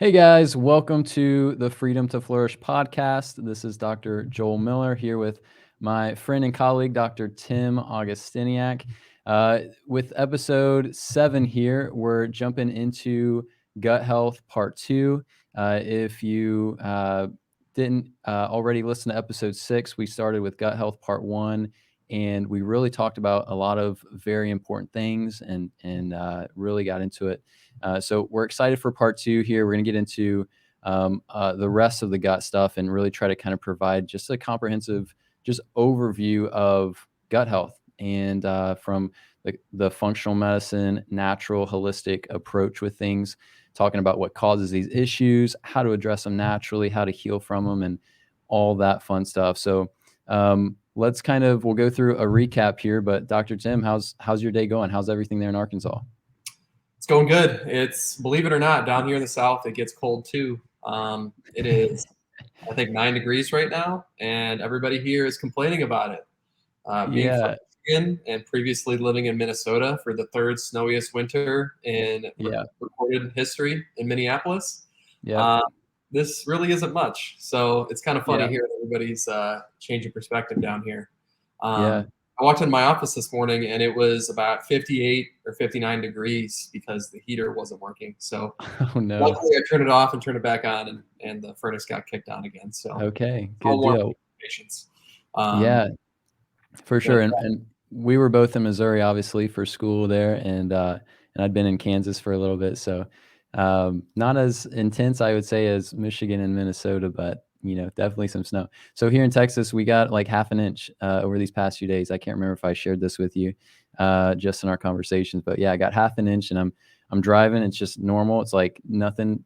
Hey guys, welcome to the Freedom to Flourish podcast. This is Dr. Joel Miller here with my friend and colleague, Dr. Tim Augustiniak. With episode 7 here, we're jumping into gut health part 2. If you didn't already listen to episode 6, we started with gut health part 1, and we really talked about a lot of very important things and really got into it. So we're excited for part 2 here. We're going to get into the rest of the gut stuff and really try to kind of provide just a comprehensive just overview of gut health and from the functional medicine, natural, holistic approach with things, talking about what causes these issues, how to address them naturally, how to heal from them, and all that fun stuff. So we'll go through a recap here. But Dr. Tim, how's your day going? How's everything there in Arkansas? It's going good. Believe it or not, down here in the South, it gets cold too. It is, I think, 9 degrees right now, and everybody here is complaining about it. Being from Yeah, Michigan and previously living in Minnesota for the third snowiest winter in yeah, recorded history in Minneapolis, yep, uh, this really isn't much. So it's kind of funny yeah, hearing everybody's changing perspective down here. yeah. I walked into my office this morning and it was about 58 or 59 degrees because the heater wasn't working. So Oh no. luckily I turned it off and turned it back on and the furnace got kicked on again. So Okay, all good warm deal. patience. Um, Yeah, for but sure. And we were both in Missouri, obviously, for school there, and I'd been in Kansas for a little bit, so not as intense, I would say, as Michigan and Minnesota, but definitely some snow. So here in Texas, we got like half an inch over these past few days. I can't remember if I shared this with you just in our conversations, but yeah, I got half an inch, and I'm driving. It's just normal. It's like nothing,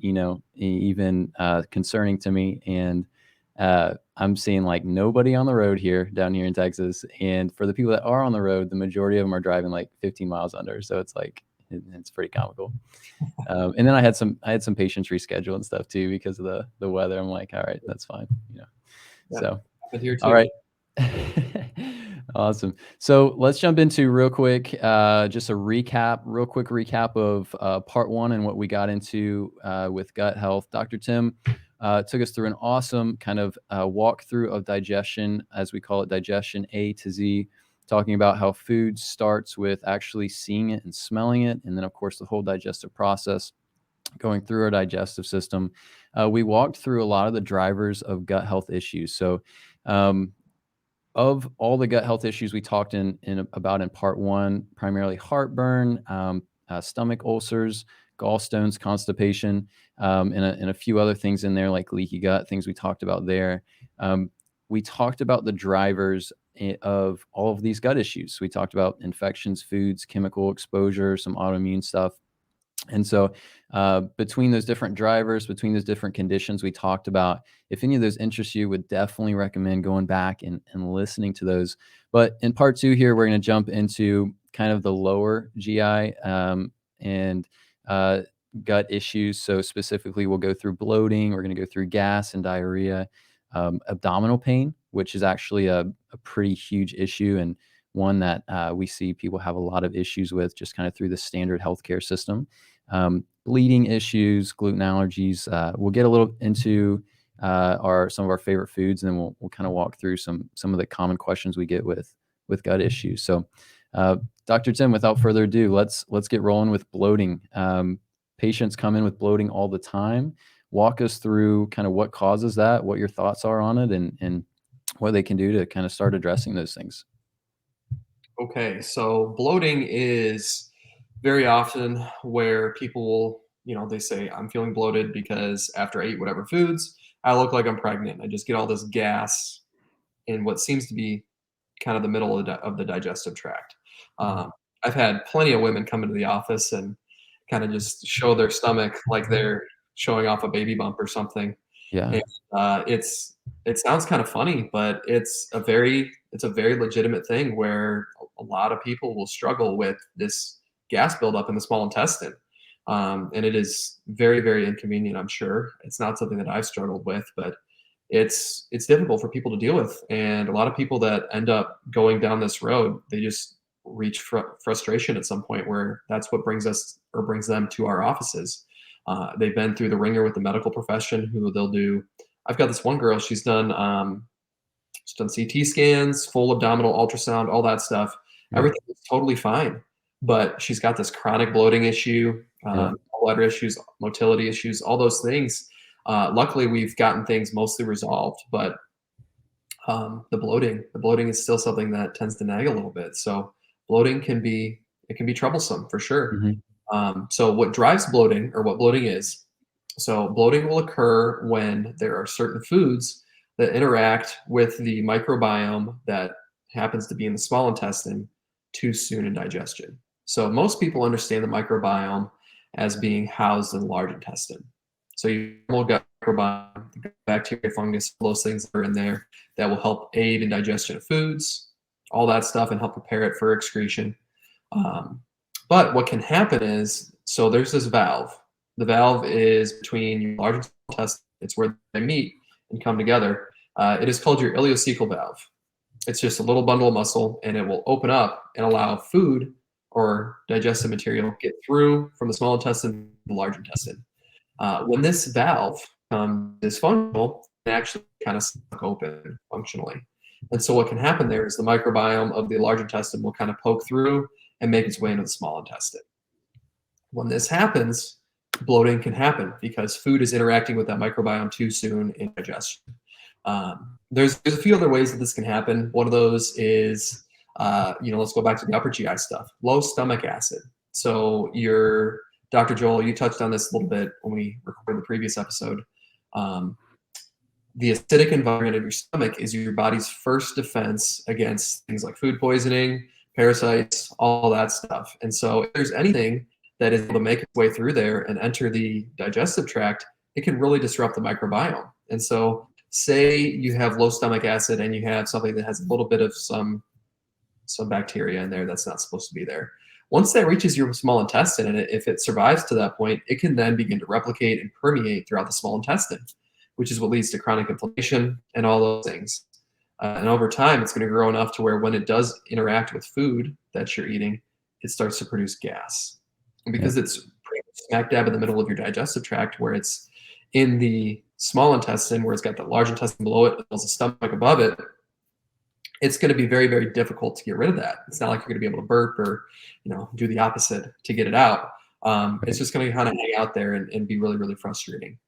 even concerning to me, and I'm seeing like nobody on the road here down here in Texas. And for the people that are on the road, the majority of them are driving like 15 miles under. So it's like, it's pretty comical. And then I had some patients reschedule and stuff too, because of the weather. I'm like, all right, that's fine. yeah, So, happened here all too. right. Awesome. So let's jump into real quick, just a real quick recap of part 1 and what we got into with gut health. Dr. Tim took us through an awesome kind of walkthrough of digestion, as we call it, digestion A to Z, talking about how food starts with actually seeing it and smelling it. And then, of course, the whole digestive process going through our digestive system. We walked through a lot of the drivers of gut health issues. So, of all the gut health issues we talked about in part 1, primarily heartburn, stomach ulcers, gallstones, constipation, and a few other things in there like leaky gut, things we talked about there. We talked about the drivers of all of these gut issues. We talked about infections, foods, chemical exposure, some autoimmune stuff. And so, between those different drivers, between those different conditions we talked about, if any of those interest you, would definitely recommend going back and listening to those. But in part 2 here, we're going to jump into kind of the lower GI and uh, gut issues. So specifically, we'll go through bloating. We're going to go through gas and diarrhea, abdominal pain, which is actually a pretty huge issue and one that we see people have a lot of issues with just kind of through the standard healthcare system. Bleeding issues, gluten allergies. We'll get a little into some of our favorite foods, and then we'll kind of walk through some of the common questions we get with gut issues. So, Dr. Tim, without further ado, let's get rolling with bloating. Patients come in with bloating all the time. Walk us through kind of what causes that, what your thoughts are on it, and what they can do to kind of start addressing those things. Okay, so bloating is very often where people will, they say, I'm feeling bloated because after I eat whatever foods, I look like I'm pregnant. I just get all this gas in what seems to be kind of the middle of the digestive tract. Mhm. Um, I've had plenty of women come into the office and kind of just show their stomach like they're showing off a baby bump or something. Yeah. And it sounds kind of funny, but it's a very legitimate thing where a lot of people will struggle with this gas buildup in the small intestine. And it is very, very inconvenient, I'm sure. It's not something that I've struggled with, but it's difficult for people to deal with. And a lot of people that end up going down this road, they just reach frustration at some point where that's what brings us or brings them to our offices. They've been through the ringer with the medical profession, who they'll do. I've got this one girl, she's done CT scans, full abdominal ultrasound, all that stuff. Yeah. Everything is totally fine, but she's got this chronic bloating issue, Yeah. gallbladder issues, motility issues, all those things. Luckily, we've gotten things mostly resolved, but the bloating is still something that tends to nag a little bit. So bloating can be troublesome for sure. Mhm. So what drives bloating, or what bloating is, so bloating will occur when there are certain foods that interact with the microbiome that happens to be in the small intestine too soon in digestion. So most people understand the microbiome as being housed in the large intestine. So your normal gut microbiome, bacteria, fungus, those things that are in there that will help aid in digestion of foods, all that stuff, and help prepare it for excretion. Um, but what can happen is, so there's this valve. The valve is between your large intestine. It's where they meet and come together. It is called your ileocecal valve. It's just a little bundle of muscle, and it will open up and allow food or digestive material to get through from the small intestine to the large intestine. When this valve becomes dysfunctional, it actually kind of stuck open functionally. And so what can happen there is the microbiome of the large intestine will kind of poke through and make its way into the small intestine. When this happens, bloating can happen because food is interacting with that microbiome too soon in digestion. There's a few other ways that this can happen. One of those is, let's go back to the upper GI stuff, low stomach acid. So your Dr. Joel, you touched on this a little bit when we recorded the previous episode. The acidic environment of your stomach is your body's first defense against things like food poisoning, parasites, all that stuff. And so if there's anything that is able to make its way through there and enter the digestive tract, it can really disrupt the microbiome. And so say you have low stomach acid and you have something that has a little bit of some bacteria in there that's not supposed to be there. Once that reaches your small intestine, and if it survives to that point, it can then begin to replicate and permeate throughout the small intestine, which is what leads to chronic inflammation and all those things. And over time, it's going to grow enough to where when it does interact with food that you're eating, it starts to produce gas. And because it's pretty much smack dab in the middle of your digestive tract, where it's in the small intestine, where it's got the large intestine below it, there's a stomach above it, it's going to be very, very difficult to get rid of that. It's not like you're going to be able to burp or, do the opposite to get it out. It's just going to kind of hang out there and be really, really frustrating.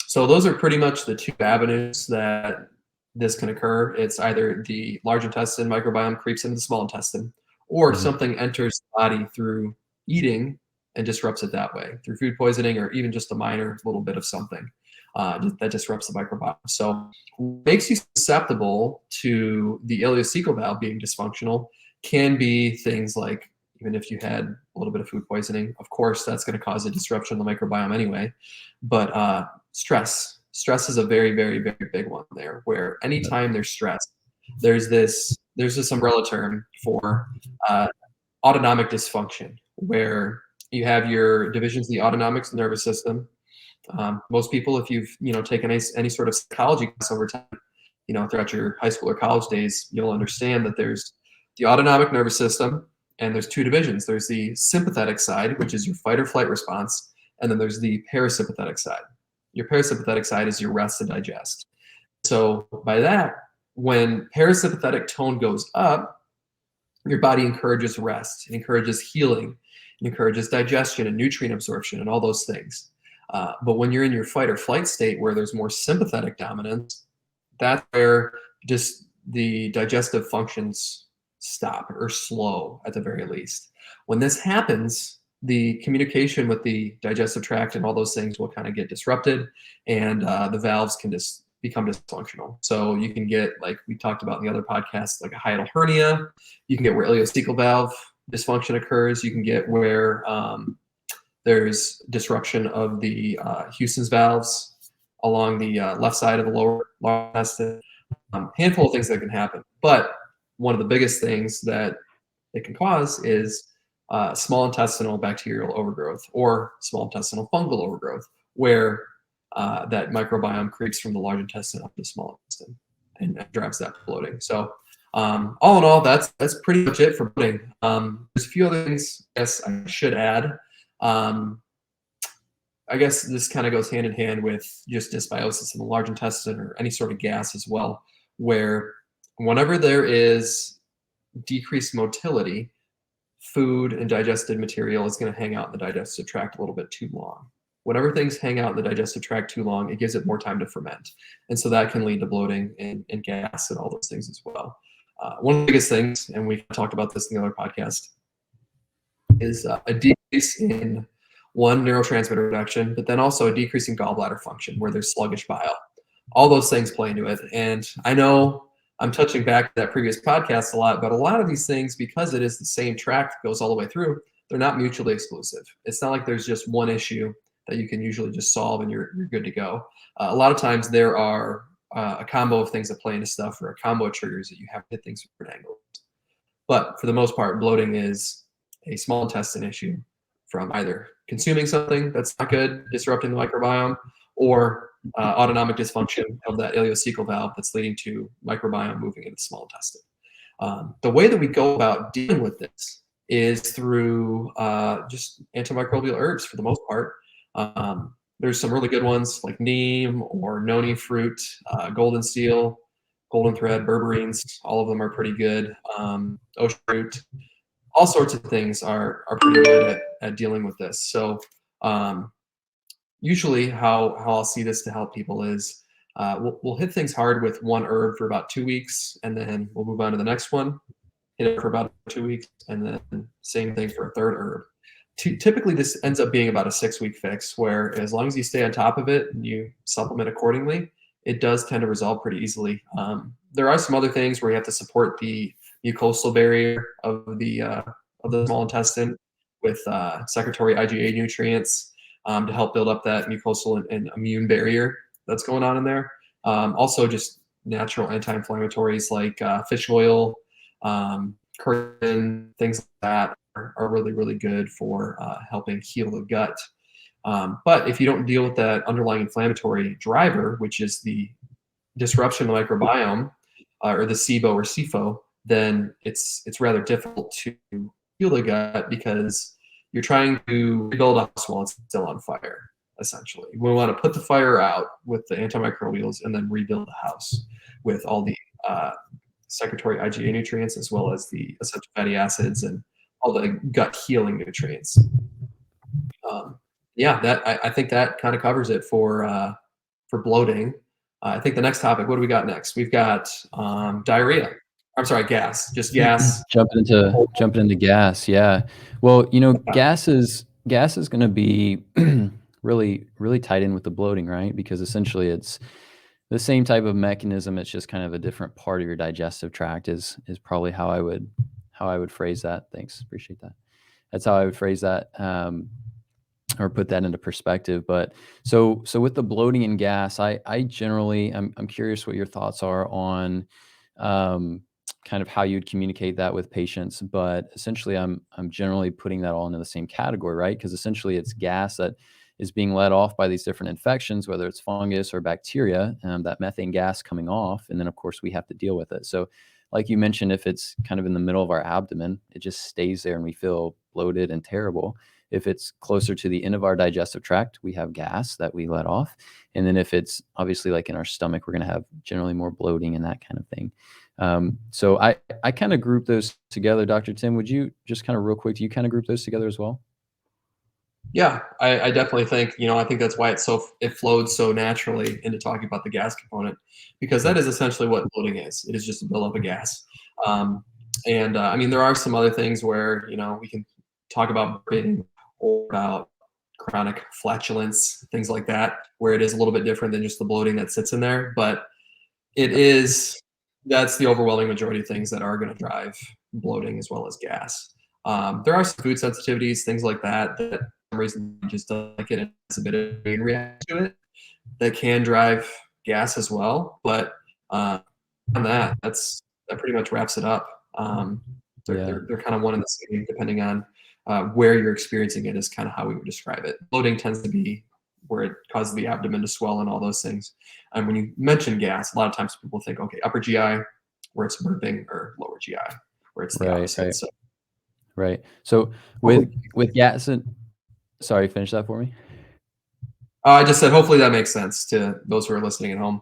So those are pretty much the two avenues that this can occur. It's either the large intestine microbiome creeps into the small intestine, or something enters the body through eating and disrupts it that way, through food poisoning or even just a minor little bit of something that disrupts the microbiome. So what makes you susceptible to the ileocecal valve being dysfunctional can be things like, even if you had a little bit of food poisoning, of course, that's going to cause a disruption in the microbiome anyway. But stress is a very, very, very big one there, where anytime there's stress, there's this umbrella term for autonomic dysfunction, where you have your divisions of the autonomic nervous system. Most people, if you've taken any sort of psychology class over time, throughout your high school or college days, you'll understand that there's the autonomic nervous system, and there's two divisions. There's the sympathetic side, which is your fight or flight response, and then there's the parasympathetic side. Your parasympathetic side is your rest and digest. So by that, when parasympathetic tone goes up, your body encourages rest, it encourages healing, it encourages digestion and nutrient absorption and all those things. But when you're in your fight or flight state, where there's more sympathetic dominance, that's where just the digestive functions stop or slow at the very least. When this happens, the communication with the digestive tract and all those things will kind of get disrupted, and the valves can just become dysfunctional. So you can get, like we talked about in the other podcast, like a hiatal hernia. You can get where ileocecal valve dysfunction occurs. You can get where there's disruption of the Houston's valves along the left side of the lower intestine. Handful of things that can happen. But one of the biggest things that it can cause is small intestinal bacterial overgrowth or small intestinal fungal overgrowth, where that microbiome creeps from the large intestine up to the small intestine and drives that bloating. So all in all, that's pretty much it for bloating. There's a few other things I guess I should add. I guess this kind of goes hand in hand with just dysbiosis in the large intestine or any sort of gas as well, where whenever there is decreased motility, food and digested material is going to hang out in the digestive tract a little bit too long. Whenever things hang out in the digestive tract too long, it gives it more time to ferment. And so that can lead to bloating and gas and all those things as well. One of the biggest things, and we've talked about this in the other podcast, is a decrease in one neurotransmitter reduction, but then also a decrease in gallbladder function where there's sluggish bile. All those things play into it. And I know I'm touching back to that previous podcast a lot, but a lot of these things, because it is the same tract that goes all the way through, they're not mutually exclusive. It's not like there's just one issue that you can usually just solve and you're good to go. A lot of times there are a combo of things that play into stuff, or a combo of triggers that you have to hit things from different angles. But for the most part, bloating is a small intestine issue from either consuming something that's not good, disrupting the microbiome, or autonomic dysfunction of that ileocecal valve that's leading to microbiome moving into the small intestine. The way that we go about dealing with this is through just antimicrobial herbs for the most part. There's some really good ones like neem or noni fruit, golden seal, golden thread, berberines. All of them are pretty good. Ocean root, all sorts of things are pretty good at dealing with this. So usually how I'll see this to help people is we'll hit things hard with one herb for about 2 weeks, and then we'll move on to the next one, hit it for about 2 weeks, and then same thing for a third herb. Typically, this ends up being about a 6-week fix, where as long as you stay on top of it and you supplement accordingly, it does tend to resolve pretty easily. There are some other things where you have to support the mucosal barrier of the small intestine with secretory IgA nutrients to help build up that mucosal and immune barrier that's going on in there. Also, just natural anti-inflammatories like fish oil, curcumin, things like that are really, really good for helping heal the gut. But if you don't deal with that underlying inflammatory driver, which is the disruption of the microbiome, or the SIBO or SIFO, then it's rather difficult to heal the gut, because you're trying to rebuild a house while it's still on fire, essentially. We want to put the fire out with the antimicrobials and then rebuild the house with all the secretory IgA nutrients, as well as the essential fatty acids and all the gut healing nutrients. Yeah, I think that kind of covers it for bloating. I think the next topic, what do we got next? We've got diarrhea. I'm sorry, gas. Just gas. Jumping into gas, yeah. Well, gas is going to be really tied in with the bloating, right? Because essentially it's the same type of mechanism. It's just kind of a different part of your digestive tract is probably how I would phrase that. Thanks, appreciate that. That's how I would phrase that, or put that into perspective. But so with the bloating and gas, I generally, I'm curious what your thoughts are on kind of how you'd communicate that with patients. But essentially, I'm generally putting that all into the same category, right? Because essentially, it's gas that is being let off by these different infections, whether it's fungus or bacteria, that methane gas coming off, and then of course we have to deal with it. So, like you mentioned, if it's kind of in the middle of our abdomen, it just stays there and we feel bloated and terrible. If it's closer to the end of our digestive tract, we have gas that we let off. And then if it's obviously like in our stomach, we're going to have generally more bloating and that kind of thing. So I kind of group those together. Dr. Tim, would you just kind of real quick, do you kind of group those together as well? Yeah, I definitely think, I think that's why it flowed so naturally into talking about the gas component, because that is essentially what bloating is. It is just a buildup of gas. I mean, there are some other things where, we can talk about burping or about chronic flatulence, things like that, where it is a little bit different than just the bloating that sits in there. But that's the overwhelming majority of things that are going to drive bloating as well as gas. There are some food sensitivities, things like that for some reason you just don't like it, and it's a bit of a immune reaction to it, that can drive gas as well. But on that pretty much wraps it up. They're kind of one and the same, depending on where you're experiencing it, is kind of how we would describe it. Bloating tends to be where it causes the abdomen to swell and all those things. And when you mention gas, a lot of times people think, okay, upper GI, where it's burping, or lower GI, where it's the opposite. Right. So with gas and sorry, finish that for me. I just said hopefully that makes sense to those who are listening at home.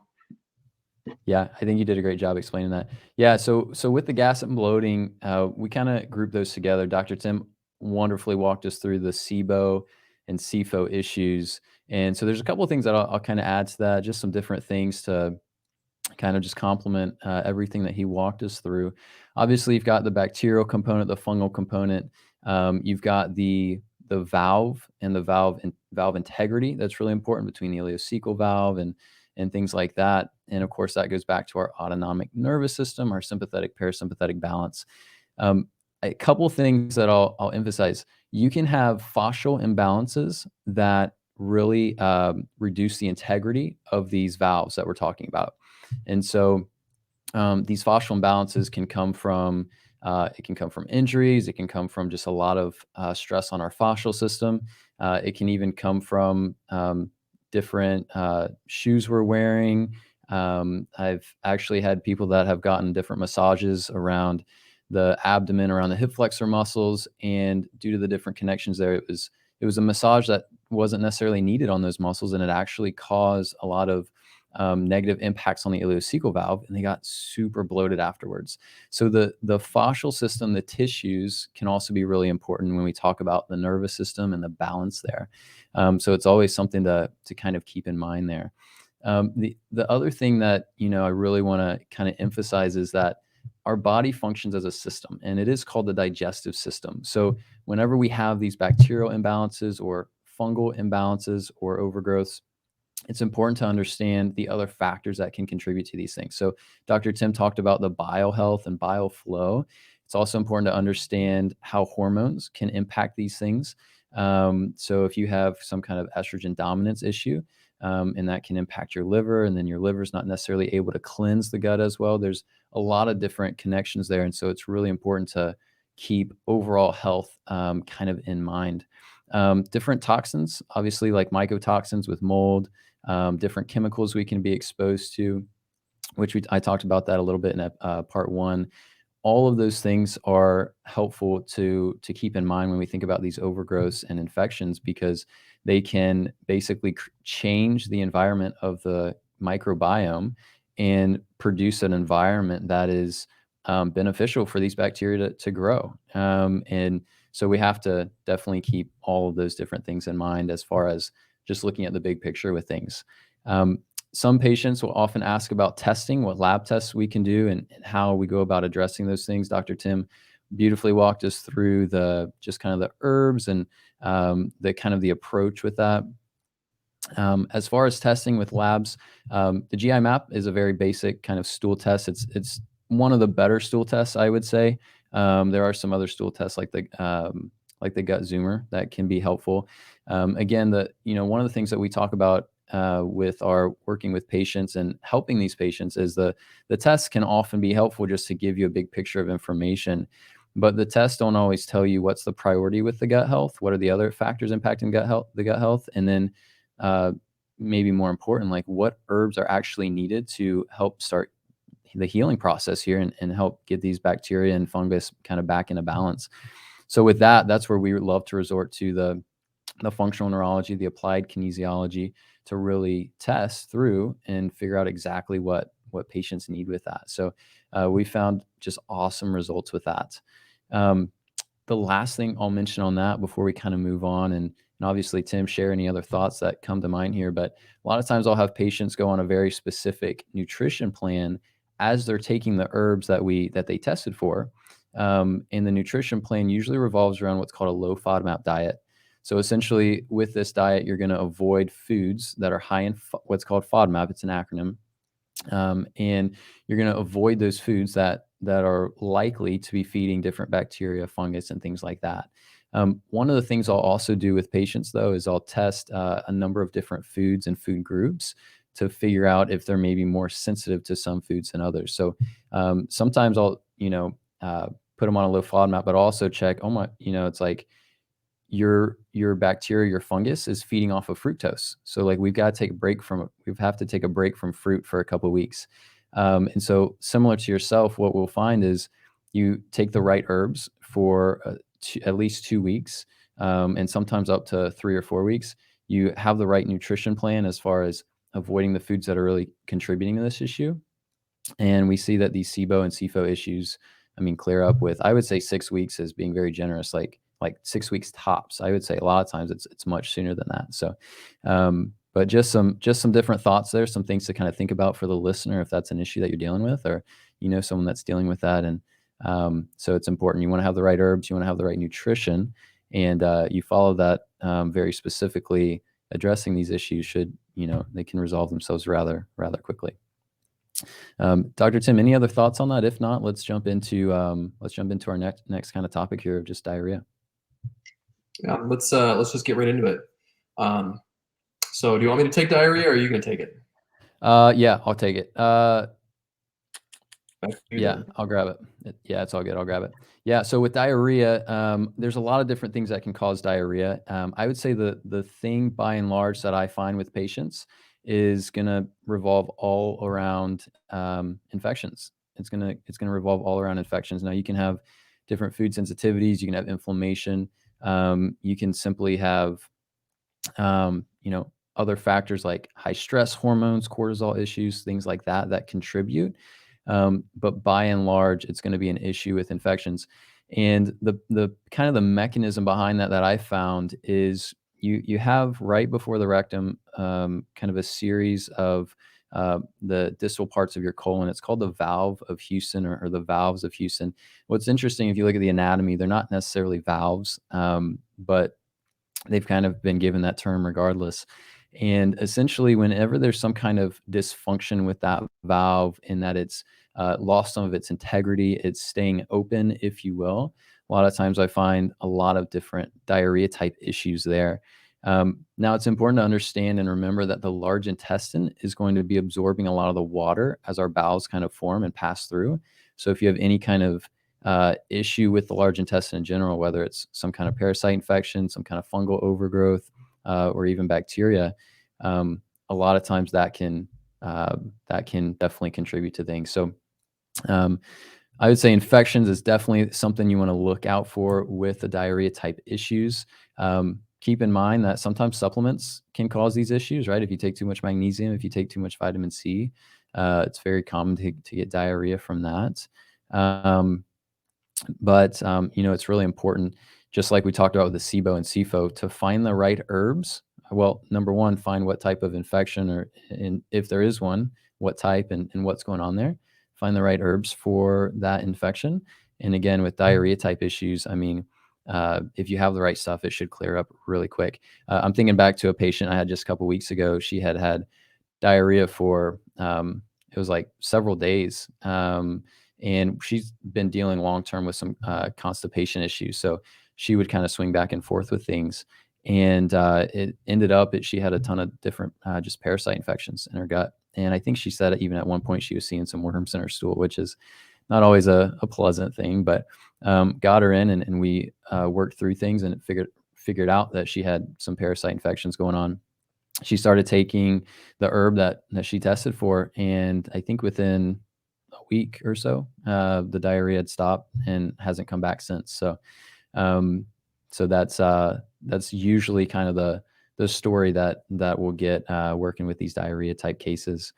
Yeah, I think you did a great job explaining that. Yeah, so with the gas and bloating, we kind of group those together. Dr. Tim wonderfully walked us through the SIBO and SIFO issues, and so there's a couple of things that I'll kind of add to that, just some different things to kind of just complement everything that he walked us through. Obviously, you've got the bacterial component, the fungal component. You've got the valve and the valve integrity. That's really important between the ileocecal valve and things like that. And of course, that goes back to our autonomic nervous system, our sympathetic parasympathetic balance. Um, a couple things that I'll emphasize: you can have fascial imbalances that really reduce the integrity of these valves that we're talking about. And so these fascial imbalances can come from it can come from injuries. It can come from just a lot of stress on our fascial system. It can even come from different shoes we're wearing. I've actually had people that have gotten different massages around the abdomen, around the hip flexor muscles, and due to the different connections there, it was a massage that wasn't necessarily needed on those muscles, and it actually caused a lot of negative impacts on the ileocecal valve, and they got super bloated afterwards. So the fascial system, the tissues, can also be really important when we talk about the nervous system and the balance there. So it's always something to kind of keep in mind there. The other thing that I really want to kind of emphasize is that our body functions as a system, and it is called the digestive system. So whenever we have these bacterial imbalances or fungal imbalances or overgrowths, it's important to understand the other factors that can contribute to these things. So Dr. Tim talked about the bile health and bile flow. It's also important to understand how hormones can impact these things. So if you have some kind of estrogen dominance issue, and that can impact your liver, and then your liver is not necessarily able to cleanse the gut as well. There's a lot of different connections there, and so it's really important to keep overall health kind of in mind. Different toxins, obviously, like mycotoxins with mold, different chemicals we can be exposed to, which I talked about that a little bit in part one. All of those things are helpful to keep in mind when we think about these overgrowths and infections, because they can basically change the environment of the microbiome and produce an environment that is beneficial for these bacteria to grow. And so we have to definitely keep all of those different things in mind as far as just looking at the big picture with things. Um, some patients will often ask about testing, what lab tests we can do, and how we go about addressing those things. Dr. Tim beautifully walked us through the just kind of the herbs and the kind of the approach with that. As far as testing with labs, the GI map is a very basic kind of stool test. It's one of the better stool tests, I would say. There are some other stool tests like the gut zoomer that can be helpful. Again, one of the things that we talk about with our working with patients and helping these patients is the tests can often be helpful just to give you a big picture of information. But the tests don't always tell you what's the priority with the gut health, what are the other factors impacting the gut health, and then uh, maybe more important, like what herbs are actually needed to help start the healing process here and help get these bacteria and fungus kind of back into balance. So with that, that's where we love to resort to the functional neurology, the applied kinesiology, to really test through and figure out exactly what patients need with that. So we found just awesome results with that. Um, the last thing I'll mention on that before we kind of move on, and obviously Tim, share any other thoughts that come to mind here, but a lot of times I'll have patients go on a very specific nutrition plan as they're taking the herbs that they tested for. And the nutrition plan usually revolves around what's called a low FODMAP diet. So essentially, with this diet, you're going to avoid foods that are high in what's called FODMAP. It's an acronym, and you're going to avoid those foods that are likely to be feeding different bacteria, fungus, and things like that. One of the things I'll also do with patients, though, is I'll test a number of different foods and food groups to figure out if they're maybe more sensitive to some foods than others. So sometimes I'll, put them on a low FODMAP, but also check, oh my, it's like your bacteria, your fungus is feeding off of fructose. So like we have to take a break from fruit for a couple of weeks. And so similar to yourself, what we'll find is you take the right herbs for at least 2 weeks, and sometimes up to 3 or 4 weeks. you have the right nutrition plan as far as avoiding the foods that are really contributing to this issue. And we see that these SIBO and SIFO issues, I mean, clear up with, I would say 6 weeks as being very generous, like 6 weeks tops. I would say a lot of times it's much sooner than that. So, but just some different thoughts there, some things to kind of think about for the listener if that's an issue that you're dealing with, or someone that's dealing with that. And so it's important. You want to have the right herbs, you want to have the right nutrition, and you follow that very specifically. Addressing these issues should, they can resolve themselves rather quickly. Dr. Tim, any other thoughts on that? If not, let's jump into our next kind of topic here of just diarrhea. Yeah, let's just get right into it. So do you want me to take diarrhea, or are you going to take it? Yeah, I'll take it. Yeah, Then. I'll grab it. Yeah, it's all good. I'll grab it. Yeah, so with diarrhea, there's a lot of different things that can cause diarrhea. I would say the thing by and large that I find with patients is going to revolve all around infections. It's going to revolve all around infections. Now, you can have different food sensitivities. You can have inflammation. You can simply have other factors like high stress hormones, cortisol issues, things like that contribute. But by and large, it's going to be an issue with infections. And the kind of the mechanism behind that I found is you have right before the rectum kind of a series of the distal parts of your colon. It's called the valve of Houston, or the valves of Houston. What's interesting, if you look at the anatomy, they're not necessarily valves, but they've kind of been given that term regardless. And essentially, whenever there's some kind of dysfunction with that valve, in that it's lost some of its integrity, it's staying open, if you will, a lot of times I find a lot of different diarrhea type issues there. Now, it's important to understand and remember that the large intestine is going to be absorbing a lot of the water as our bowels kind of form and pass through. So if you have any kind of issue with the large intestine in general, whether it's some kind of parasite infection, some kind of fungal overgrowth, or even bacteria, a lot of times that can definitely contribute to things. So I would say infections is definitely something you want to look out for with the diarrhea type issues. Keep in mind that sometimes supplements can cause these issues, right? If you take too much magnesium, if you take too much vitamin C, it's very common to get diarrhea from that. But it's really important, just like we talked about with the SIBO and SIFO, to find the right herbs. Well, number one, find what type of infection, or if there is one, what type and what's going on there. Find the right herbs for that infection. And again, with diarrhea type issues, I mean, if you have the right stuff, it should clear up really quick. I'm thinking back to a patient I had just a couple weeks ago. She had diarrhea for it was like several days. And she's been dealing long-term with some constipation issues. So she would kind of swing back and forth with things. And it ended up that she had a ton of different just parasite infections in her gut. And I think she said even at one point she was seeing some worms in her stool, which is not always a pleasant thing, but got her in, and we worked through things, and it figured out that she had some parasite infections going on. She started taking the herb that she tested for, and I think within a week or so, the diarrhea had stopped and hasn't come back since. So, so that's usually kind of the story that we'll get working with these diarrhea type cases.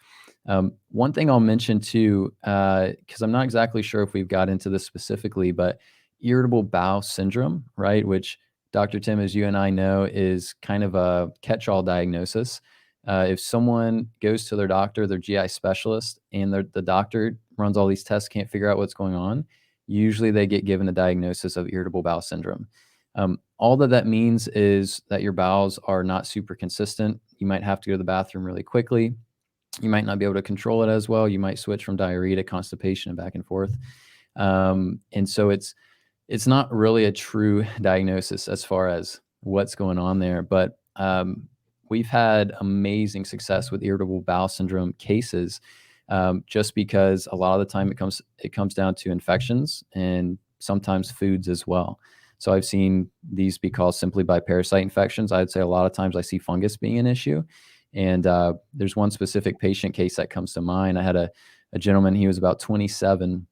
One thing I'll mention too, because I'm not exactly sure if we've got into this specifically, but irritable bowel syndrome, right? Which, Dr. Tim, as you and I know, is kind of a catch-all diagnosis. If someone goes to their doctor, their GI specialist, and the doctor runs all these tests, can't figure out what's going on, usually they get given a diagnosis of irritable bowel syndrome. All that means is that your bowels are not super consistent. You might have to go to the bathroom really quickly. You might not be able to control it as well. You might switch from diarrhea to constipation and back and forth. And so it's not really a true diagnosis as far as what's going on there. But we've had amazing success with irritable bowel syndrome cases, just because a lot of the time it comes down to infections and sometimes foods as well. So I've seen these be caused simply by parasite infections. I'd say a lot of times I see fungus being an issue. And there's one specific patient case that comes to mind. I had a gentleman, he was about 27.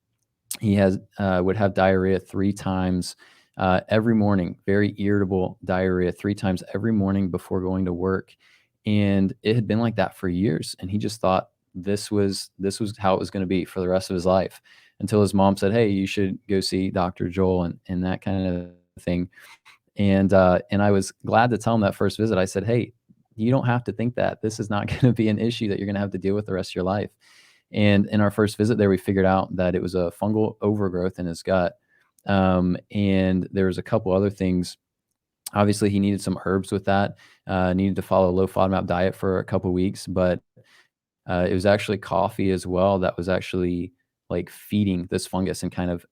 He would have diarrhea 3 times every morning, very irritable diarrhea 3 times every morning before going to work. And it had been like that for years. And he just thought this was how it was going to be for the rest of his life, until his mom said, "Hey, you should go see Dr. Joel," and that kind of thing. And I was glad to tell him that first visit. I said, "Hey, you don't have to think that. This is not going to be an issue that you're going to have to deal with the rest of your life." And in our first visit there, we figured out that it was a fungal overgrowth in his gut. And there was a couple other things. Obviously, he needed some herbs with that. Needed to follow a low FODMAP diet for a couple weeks, but it was actually coffee as well that was actually like feeding this fungus and kind of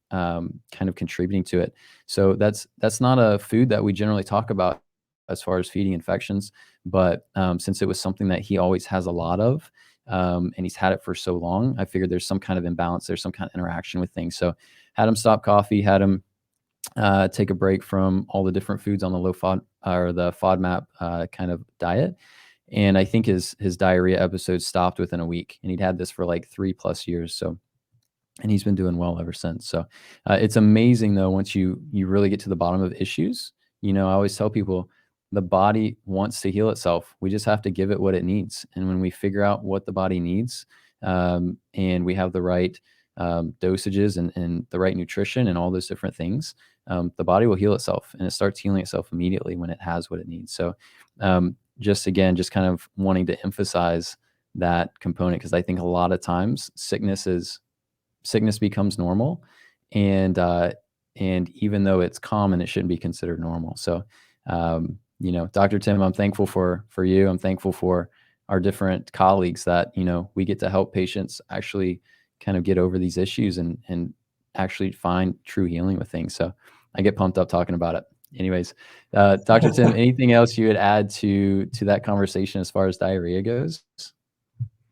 contributing to it. So that's not a food that we generally talk about as far as feeding infections, but since it was something that he always has a lot of, and he's had it for so long, I figured there's some kind of imbalance, there's some kind of interaction with things. So had him stop coffee, had him take a break from all the different foods on the low FOD or the FODMAP kind of diet. And I think his diarrhea episodes stopped within a week, and he'd had this for like 3+ years. So, and he's been doing well ever since. So, it's amazing though, once you really get to the bottom of issues. I always tell people the body wants to heal itself. We just have to give it what it needs. And when we figure out what the body needs, and we have the right dosages and the right nutrition and all those different things, the body will heal itself, and it starts healing itself immediately when it has what it needs. So, just again, just kind of wanting to emphasize that component, because I think a lot of times sickness becomes normal, and even though it's common, it shouldn't be considered normal. So, Dr. Tim, I'm thankful for you. I'm thankful for our different colleagues that we get to help patients actually kind of get over these issues and actually find true healing with things. So I get pumped up talking about it. Anyways, Dr. Tim, anything else you would add to that conversation as far as diarrhea goes?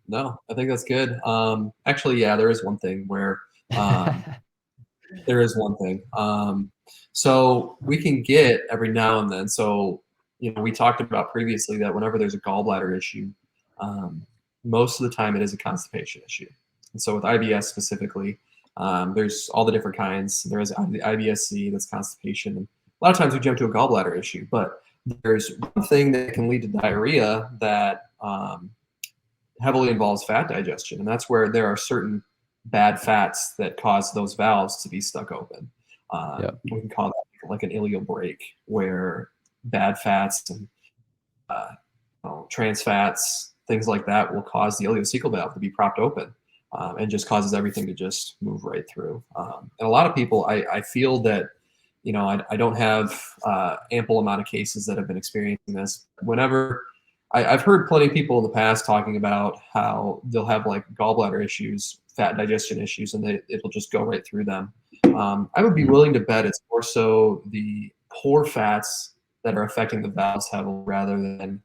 No, I think that's good. Actually, yeah, there is one thing where um, there is one thing. So we can get every now and then. So, we talked about previously that whenever there's a gallbladder issue, um, most of the time it is a constipation issue. And so with IBS specifically, there's all the different kinds. There is the IBS-C, that's constipation. And a lot of times we jump to a gallbladder issue, but there's one thing that can lead to diarrhea that heavily involves fat digestion. And that's where there are certain bad fats that cause those valves to be stuck open. Yeah. We can call that like an ileal break, where bad fats and trans fats, things like that, will cause the ileocecal valve to be propped open, and just causes everything to just move right through. And a lot of people, I feel that, I don't have ample amount of cases that have been experiencing this. Whenever I've heard plenty of people in the past talking about how they'll have like gallbladder issues, fat digestion issues, and it'll just go right through them. I would be willing to bet it's more so the poor fats that are affecting the valves heavily rather than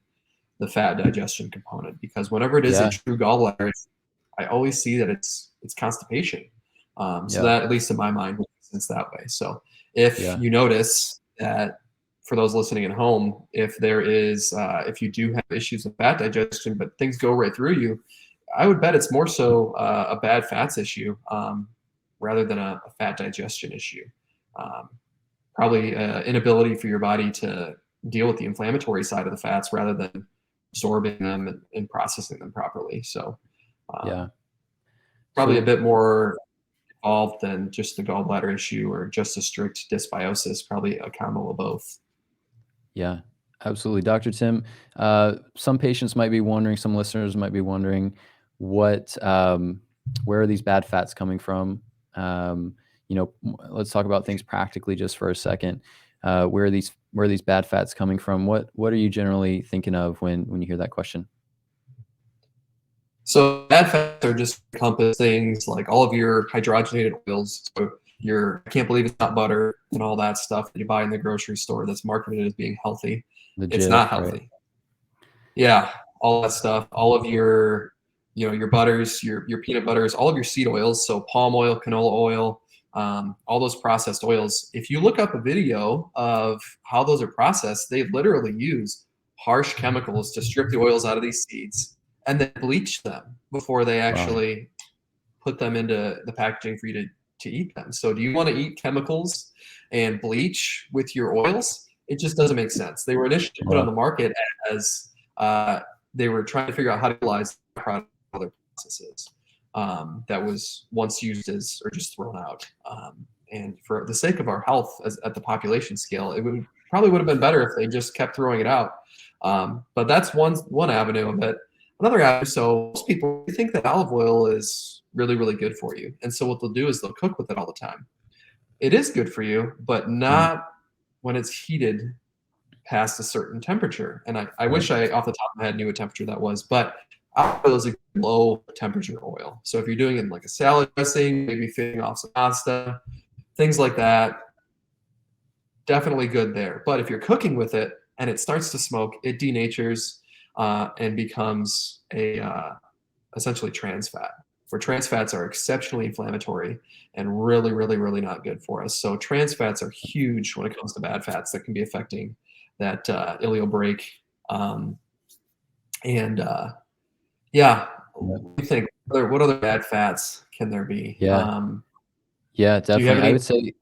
the fat digestion component. Because whenever it is a Yeah. true gallbladder, I always see that it's constipation. So Yeah. that, at least in my mind, makes sense that way. So if Yeah. you notice that, for those listening at home, if there is, if you do have issues with fat digestion, but things go right through you, I would bet it's more so a bad fats issue, rather than a fat digestion issue. Probably inability for your body to deal with the inflammatory side of the fats rather than absorbing them and processing them properly. So Yeah. probably a So bit more involved than just the gallbladder issue or just a strict dysbiosis, probably a combo of both. yeah, absolutely. Dr. Tim, some patients might be wondering, some listeners might be wondering, what, where are these bad fats coming from? Let's talk about things practically just for a second. Where are these bad fats coming from? What are you generally thinking of when you hear that question? So bad fats are just encompass things like all of your hydrogenated oils. So I can't believe it's not butter and all that stuff that you buy in the grocery store that's marketed as being healthy. The It's Jif, not right? healthy. Yeah, all that stuff, all of your, your butters, your peanut butters, all of your seed oils, so palm oil, canola oil, all those processed oils. If you look up a video of how those are processed, they literally use harsh chemicals to strip the oils out of these seeds and then bleach them before they Wow. actually put them into the packaging for you to eat them. So do you want to eat chemicals and bleach with your oils, it just doesn't make sense. They were initially put on Yeah. the market as they were trying to figure out how to utilize product in other processes that was once used as or just thrown out. And for the sake of our health at the population scale, it probably would have been better if they just kept throwing it out. But that's one avenue of it. Another avenue, so most people think that olive oil is really, really good for you. And so what they'll do is they'll cook with it all the time. It is good for you, but Mm, not when it's heated past a certain temperature. And I right. wish I, off the top of my head, knew what temperature that was, but olive oil is a low temperature oil. So if you're doing it in like a salad dressing, maybe filling off some pasta, things like that, definitely good there. But if you're cooking with it and it starts to smoke, it denatures and becomes a essentially trans fat. Where trans fats are exceptionally inflammatory and really, really, really not good for us. So trans fats are huge when it comes to bad fats that can be affecting that ileal brake. Um, and yeah, Yeah. what do you think? What other bad fats can there be? Yeah. Yeah, Do you have definitely. I any? would say,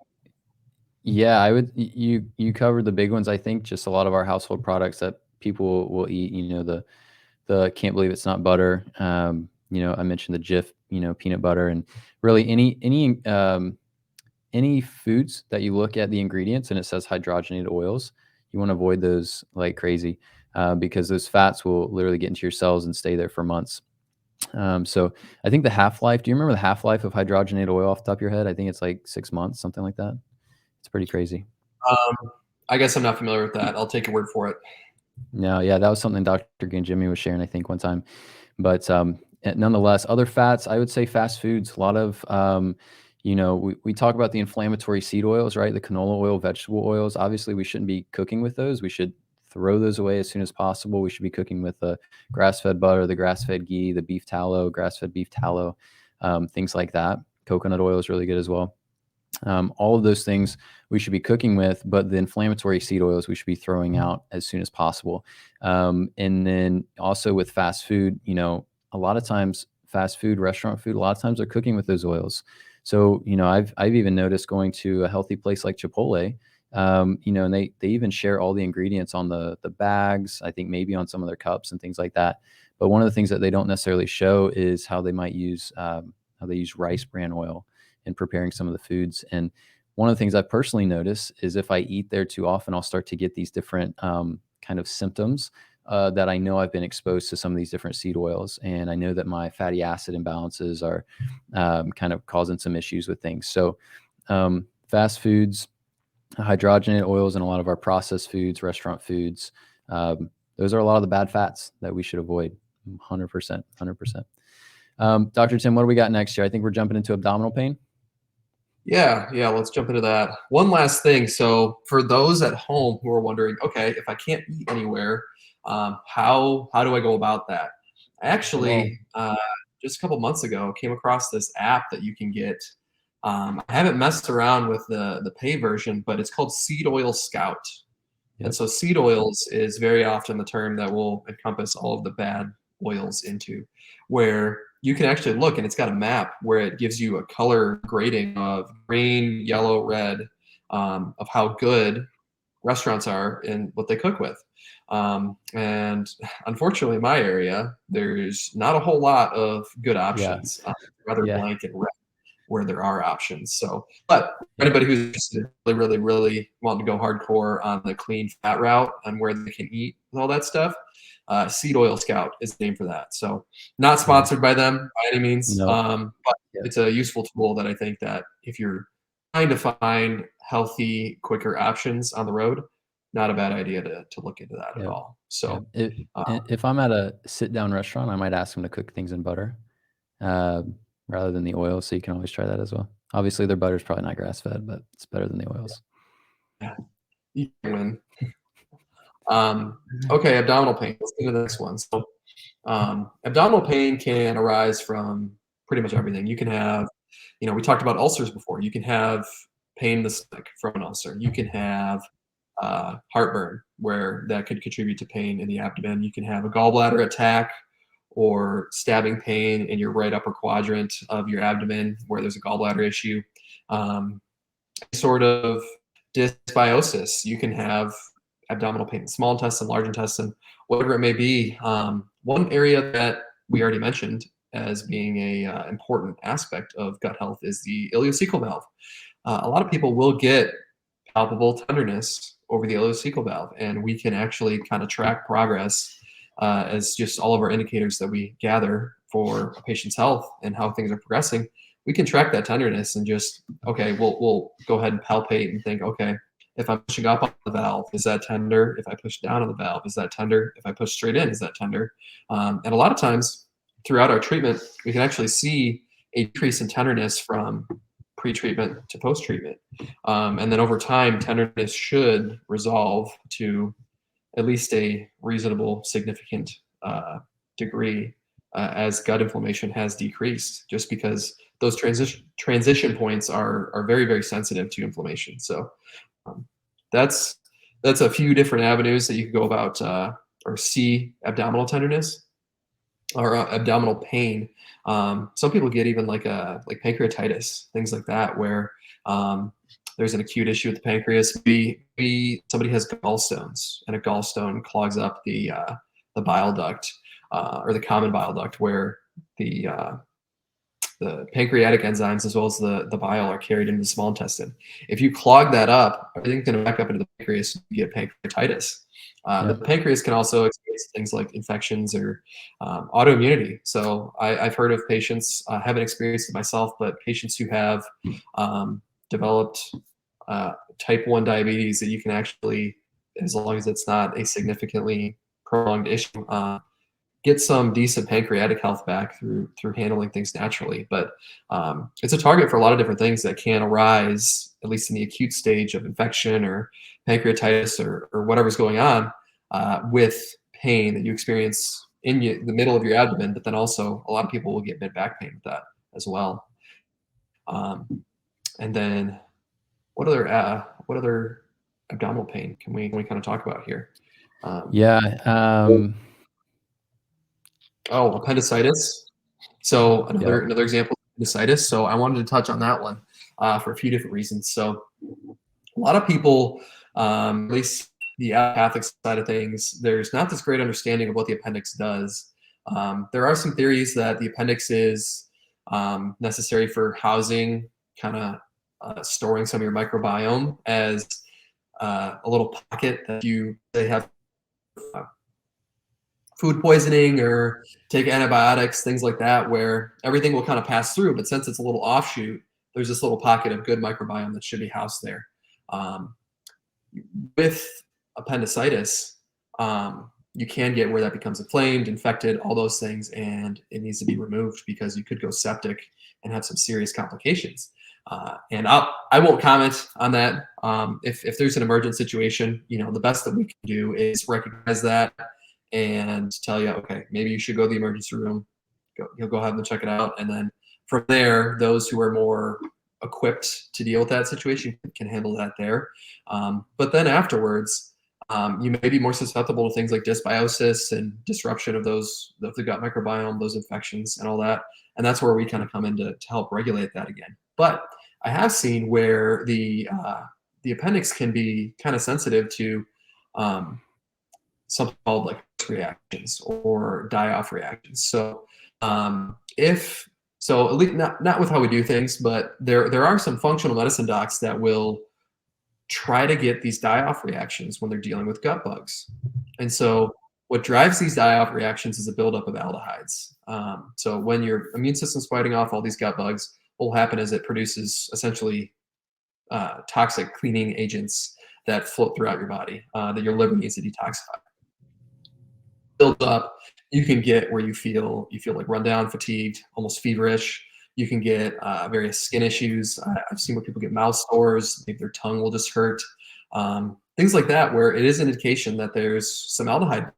yeah, I would, you covered the big ones. I think just a lot of our household products that people will eat, the can't believe it's not butter. I mentioned the Jif, peanut butter, and really any foods that you look at the ingredients and it says hydrogenated oils, you want to avoid those like crazy, because those fats will literally get into your cells and stay there for months. So I think the half life. Do you remember the half life of hydrogenated oil off the top of your head? I think it's like 6 months, something like that. It's pretty crazy. I guess I'm not familiar with that. I'll take your word for it. No, yeah, that was something Dr. Jimmy was sharing, I think, one time. But nonetheless, other fats, I would say fast foods, a lot of, we talk about the inflammatory seed oils, right? The canola oil, vegetable oils. Obviously, we shouldn't be cooking with those. We should throw those away as soon as possible. We should be cooking with the grass-fed butter, the grass-fed ghee, the beef tallow, grass-fed beef tallow, things like that. Coconut oil is really good as well. All of those things we should be cooking with, but the inflammatory seed oils we should be throwing out as soon as possible. And then also with fast food, a lot of times fast food, restaurant food, a lot of times they're cooking with those oils. So, I've even noticed going to a healthy place like Chipotle, and they even share all the ingredients on the bags, I think maybe on some of their cups and things like that. But one of the things that they don't necessarily show is how they might use, how they use rice bran oil in preparing some of the foods. And one of the things I personally notice is if I eat there too often, I'll start to get these different kind of symptoms that I know I've been exposed to some of these different seed oils. And I know that my fatty acid imbalances are kind of causing some issues with things. So fast foods, hydrogenated oils, and a lot of our processed foods, restaurant foods, those are a lot of the bad fats that we should avoid. 100%, 100%. Dr. Tim, what do we got next here? I think we're jumping into abdominal pain. Yeah, let's jump into that. One last thing. So for those at home who are wondering, okay, if I can't eat anywhere, how do I go about that? I Well, actually just a couple months ago came across this app that you can get. I haven't messed around with the pay version, but it's called Seed Oil Scout. And yep. so seed oils is very often the term that will encompass all of the bad oils into, where you can actually look and it's got a map where it gives you a color grading of green, yellow, red, of how good restaurants are in what they cook with. And unfortunately, in my area, there's not a whole lot of good Yeah. options, rather Yeah. blank and red where there are options. So, but for Yep. anybody who's interested, really, really, really wanting to go hardcore on the clean fat route and where they can eat and all that stuff, Seed Oil Scout is the name for that. So, not Yeah. sponsored by them by any means, Nope. but Yep. it's a useful tool that I think that if you're trying to find healthy, quicker options on the road, not a bad idea to look into that at Yep. all. Yep. So, uh, If I'm at a sit down restaurant, I might ask them to cook things in butter, uh, rather than the oil. So you can always try that as well. Obviously, their butter is probably not grass fed, but it's better than the oils. yeah, you can win. Okay, abdominal pain. Let's get to the next one. So, abdominal pain can arise from pretty much everything. You can have, we talked about ulcers before. You can have pain in the stomach from an ulcer. You can have heartburn, where that could contribute to pain in the abdomen. You can have a gallbladder attack or stabbing pain in your right upper quadrant of your abdomen where there's a gallbladder issue. Sort of dysbiosis. You can have abdominal pain, small intestine, large intestine, whatever it may be. One area that we already mentioned as being a important aspect of gut health is the ileocecal valve. A lot of people will get palpable tenderness over the ileocecal valve, and we can actually kind of track progress as just all of our indicators that we gather for a patient's health and how things are progressing. We can track that tenderness and just, okay, we'll go ahead and palpate and think, okay, if I'm pushing up on the valve, is that tender? If I push down on the valve, is that tender? If I push straight in, is that tender? And a lot of times throughout our treatment, we can actually see a decrease in tenderness from pre-treatment to post-treatment. And then over time, tenderness should resolve to at least a reasonable, significant degree as gut inflammation has decreased, just because those transition points are very, very sensitive to inflammation. So um, that's a few different avenues that you could go about or see abdominal tenderness or abdominal pain. Some people get even like pancreatitis, things like that, where there's an acute issue with the pancreas. Maybe somebody has gallstones, and a gallstone clogs up the bile duct or the common bile duct, where the pancreatic enzymes as well as the bile are carried into the small intestine. If you clog that up, everything's going to back up into the pancreas. You get pancreatitis. The Yeah. pancreas can also experience things like infections or autoimmunity. So I've heard of patients, haven't experienced it myself, but patients who have developed type 1 diabetes that you can actually, as long as it's not a significantly prolonged issue, get some decent pancreatic health back through handling things naturally. But it's a target for a lot of different things that can arise, at least in the acute stage of infection or pancreatitis or whatever's going on with pain that you experience in the middle of your abdomen. But then also a lot of people will get mid back pain with that as well. And then what other abdominal pain can we kind of talk about here? Yeah. Appendicitis. So Yeah. another example of appendicitis. So I wanted to touch on that one for a few different reasons. So a lot of people, at least the allopathic side of things, there's not this great understanding of what the appendix does. There are some theories that the appendix is necessary for housing, kind of storing some of your microbiome as a little pocket that they have food poisoning or take antibiotics, things like that, where everything will kind of pass through. But since it's a little offshoot, there's this little pocket of good microbiome that should be housed there. With appendicitis, you can get where that becomes inflamed, infected, all those things, and it needs to be removed because you could go septic and have some serious complications. And I won't comment on that. If there's an emergent situation, the best that we can do is recognize that and tell you, okay, maybe you should go to the emergency room. You'll go have them check it out, and then from there, those who are more equipped to deal with that situation can handle that there. But then afterwards, you may be more susceptible to things like dysbiosis and disruption of the gut microbiome, those infections, and all that. And that's where we kind of come in to help regulate that again. But I have seen where the appendix can be kind of sensitive to something called like reactions or die-off reactions. So at least not with how we do things, but there are some functional medicine docs that will try to get these die-off reactions when they're dealing with gut bugs. And so what drives these die-off reactions is a buildup of aldehydes. So when your immune system's fighting off all these gut bugs, what will happen is it produces essentially toxic cleaning agents that float throughout your body that your liver needs to detoxify. Built up, you can get where you feel like run down, fatigued, almost feverish. You can get various skin issues. I've seen where people get mouth sores, maybe their tongue will just hurt. Things like that, where it is an indication that there's some aldehyde.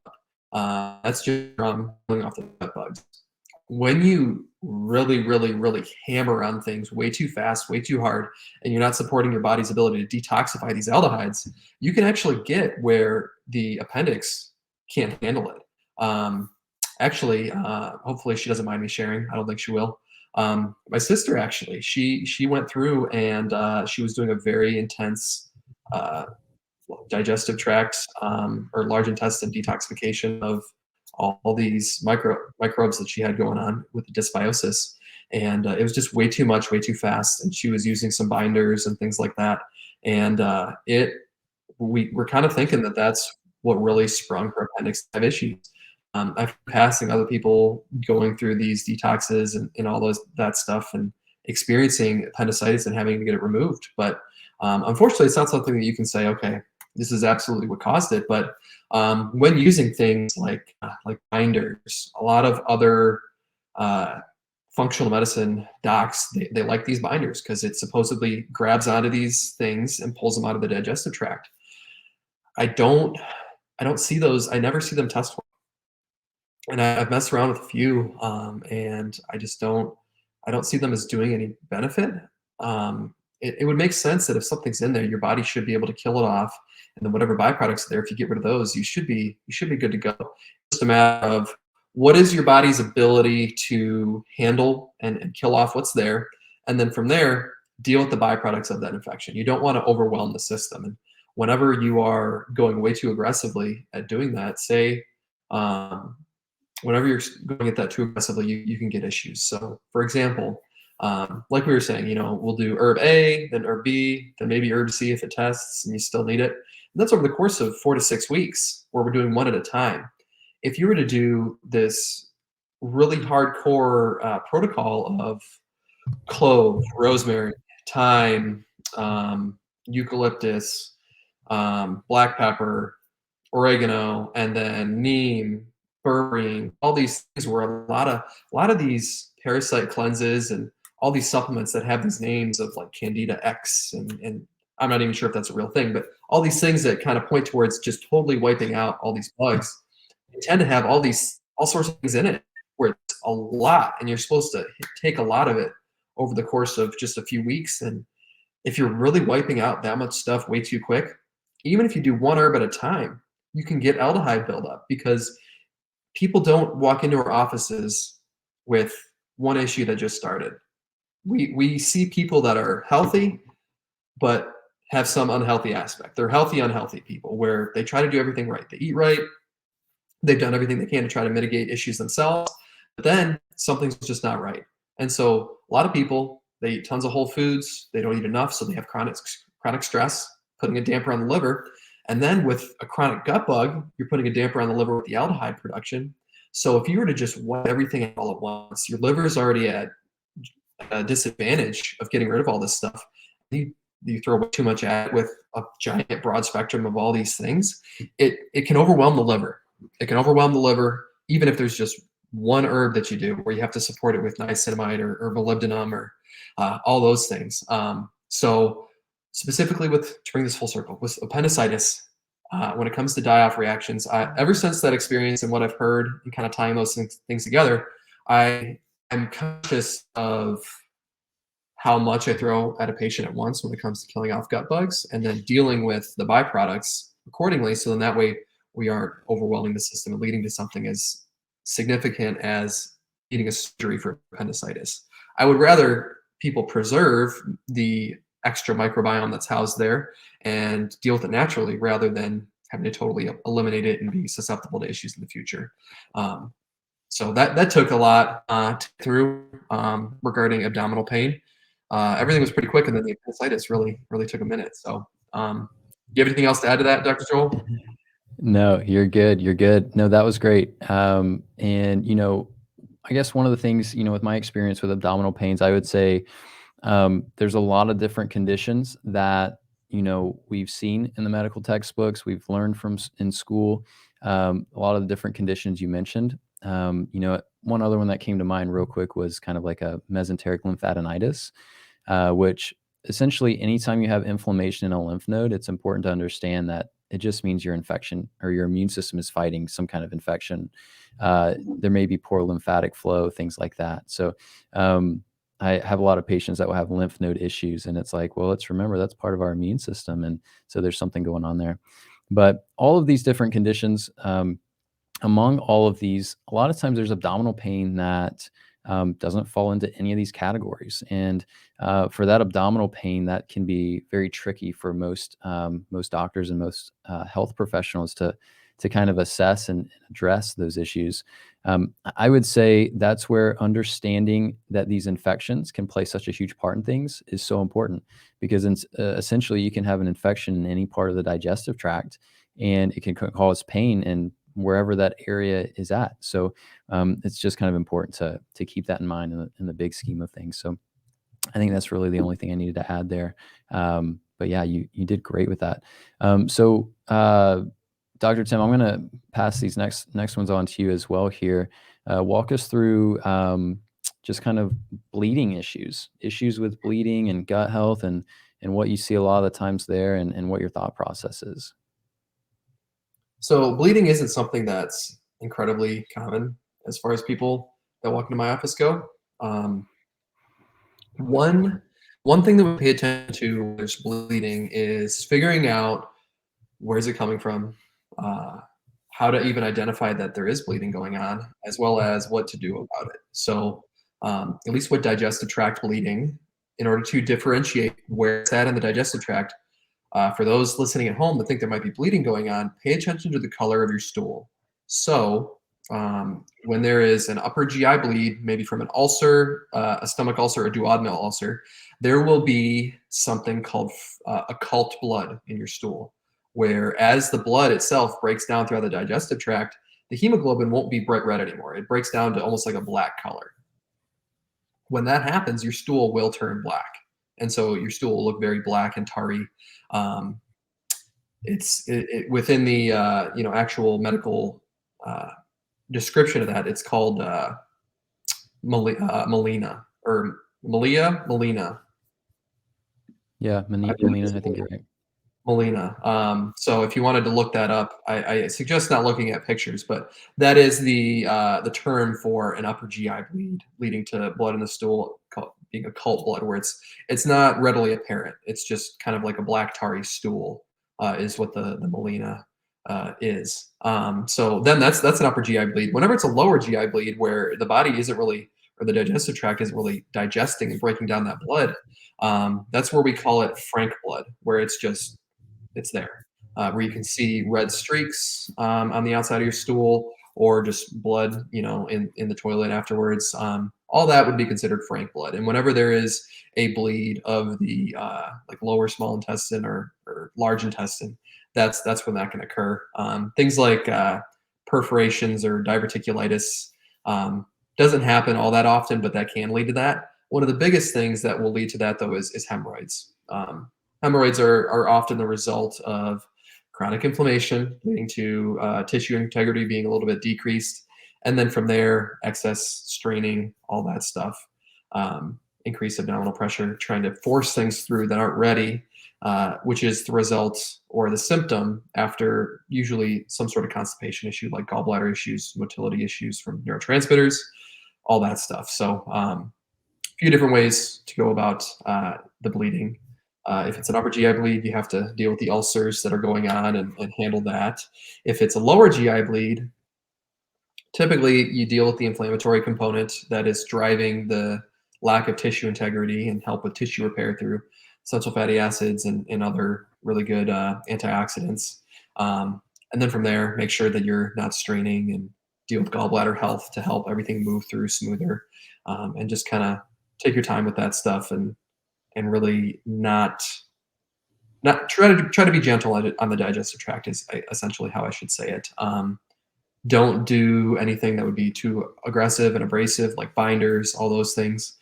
That's just from pulling off the gut bugs. When you really, really, really hammer on things way too fast, way too hard, and you're not supporting your body's ability to detoxify these aldehydes, you can actually get where the appendix can't handle it. Hopefully she doesn't mind me sharing. I don't think she will. My sister actually, she went through and she was doing a very intense uh, digestive tract or large intestine detoxification of all these microbes that she had going on with the dysbiosis. And it was just way too much, way too fast. And she was using some binders and things like that. And we're kind of thinking that that's what really sprung her appendix 5 issues. I've been passing other people going through these detoxes and all that stuff and experiencing appendicitis and having to get it removed. But unfortunately, it's not something that you can say, okay, this is absolutely what caused it. But when using things like binders, a lot of other uh, functional medicine docs, they like these binders because it supposedly grabs onto these things and pulls them out of the digestive tract. I don't I don't see those. I never see them test for. And I've messed around with a few, and I don't see them as doing any benefit. It would make sense that if something's in there, your body should be able to kill it off, and then whatever byproducts are there, if you get rid of those, you should be good to go. It's just a matter of what is your body's ability to handle and kill off what's there, and then from there, deal with the byproducts of that infection. You don't want to overwhelm the system. And whenever you are going way too aggressively at doing that, say, um, whenever you're going at that too aggressively, you can get issues. So, for example, like we were saying, we'll do herb A, then herb B, then maybe herb C if it tests and you still need it. And that's over the course of 4 to 6 weeks where we're doing one at a time. If you were to do this really hardcore protocol of clove, rosemary, thyme, eucalyptus, black pepper, oregano, and then neem, berberine, all these things were a lot of these parasite cleanses and all these supplements that have these names of like Candida X and I'm not even sure if that's a real thing, but all these things that kind of point towards just totally wiping out all these bugs. They tend to have all sorts of things in it where it's a lot and you're supposed to take a lot of it over the course of just a few weeks. And if you're really wiping out that much stuff way too quick, even if you do one herb at a time, you can get aldehyde buildup because people don't walk into our offices with one issue that just started. We see people that are healthy, but have some unhealthy aspect. They're healthy, unhealthy people where they try to do everything right. They eat right. They've done everything they can to try to mitigate issues themselves, but then something's just not right. And so a lot of people, they eat tons of whole foods. They don't eat enough, so they have chronic stress, putting a damper on the liver. And then with a chronic gut bug, you're putting a damper on the liver with the aldehyde production. So if you were to just wipe everything all at once, your liver is already at a disadvantage of getting rid of all this stuff. You throw too much at it with a giant broad spectrum of all these things, it can overwhelm the liver. It can overwhelm the liver, even if there's just one herb that you do where you have to support it with niacinamide or molybdenum or all those things. So specifically to bring this full circle, with appendicitis, when it comes to die-off reactions, ever since that experience and what I've heard and kind of tying those things together, I am conscious of how much I throw at a patient at once when it comes to killing off gut bugs and then dealing with the byproducts accordingly. So then that way we aren't overwhelming the system and leading to something as significant as needing a surgery for appendicitis. I would rather people preserve the extra microbiome that's housed there and deal with it naturally rather than having to totally eliminate it and be susceptible to issues in the future. So that took a lot through regarding abdominal pain. Everything was pretty quick, and then the appendicitis really took a minute. So, do you have anything else to add to that, Dr. Joel? No, you're good. You're good. No, that was great. And I guess one of the things, with my experience with abdominal pains, I would say there's a lot of different conditions that we've seen in the medical textbooks, we've learned from in school, a lot of the different conditions you mentioned. One other one that came to mind real quick was kind of like a mesenteric lymphadenitis, which essentially anytime you have inflammation in a lymph node, it's important to understand that it just means your infection or your immune system is fighting some kind of infection. There may be poor lymphatic flow, things like that. So I have a lot of patients that will have lymph node issues, and it's like, well, let's remember that's part of our immune system, and so there's something going on there. But all of these different conditions, among all of these, a lot of times there's abdominal pain that doesn't fall into any of these categories. And for that abdominal pain, that can be very tricky for most doctors and most health professionals to kind of assess and address those issues. I would say that's where understanding that these infections can play such a huge part in things is so important, because essentially you can have an infection in any part of the digestive tract, and it can cause pain in wherever that area is at. So it's just kind of important to keep that in mind in the big scheme of things. So I think that's really the only thing I needed to add there. But yeah, you did great with that. Dr. Tim, I'm going to pass these next ones on to you as well here. Walk us through just kind of bleeding issues with bleeding and gut health, and what you see a lot of the times there, and what your thought process is. So bleeding isn't something that's incredibly common as far as people that walk into my office go. Um, one one thing that we pay attention to when there's bleeding is figuring out where's it coming from, uh, how to even identify that there is bleeding going on, as well as what to do about it. So, at least with digestive tract bleeding, in order to differentiate where it's at in the digestive tract, for those listening at home that think there might be bleeding going on, pay attention to the color of your stool. So, when there is an upper GI bleed, maybe from an ulcer, a stomach ulcer, a duodenal ulcer, there will be something called occult blood in your stool, where as the blood itself breaks down throughout the digestive tract, the hemoglobin won't be bright red anymore. It breaks down to almost like a black color. When that happens, your stool will turn black. And so your stool will look very black and tarry. Um, within the actual medical uh, description of that, it's called melena or melena. Yeah, I believe Melina, it's I think you're right. Melina. So if you wanted to look that up, I suggest not looking at pictures, but that is the term for an upper GI bleed leading to blood in the stool, being occult blood, where it's not readily apparent. It's just kind of like a black tarry stool, is what the melena is. So then that's an upper GI bleed. Whenever it's a lower GI bleed where the body isn't really, or the digestive tract isn't really digesting and breaking down that blood, that's where we call it frank blood, where it's there, where you can see red streaks on the outside of your stool, or just blood, in the toilet afterwards. All that would be considered frank blood. And whenever there is a bleed of the like lower small intestine or large intestine, that's when that can occur. Things like perforations or diverticulitis doesn't happen all that often, but that can lead to that. One of the biggest things that will lead to that, though, is hemorrhoids. Hemorrhoids are often the result of chronic inflammation, leading to tissue integrity being a little bit decreased. And then from there, excess straining, all that stuff, increased abdominal pressure, trying to force things through that aren't ready, which is the result or the symptom after usually some sort of constipation issue like gallbladder issues, motility issues from neurotransmitters, all that stuff. So, a few different ways to go about the bleeding. If it's an upper GI bleed, you have to deal with the ulcers that are going on and handle that. If it's a lower GI bleed, typically you deal with the inflammatory component that is driving the lack of tissue integrity and help with tissue repair through essential fatty acids and other really good antioxidants. And then from there, make sure that you're not straining, and deal with gallbladder health to help everything move through smoother, and just kind of take your time with that stuff, and really not try to be gentle on the digestive tract is essentially how I should say it. Don't do anything that would be too aggressive and abrasive, like binders, all those things.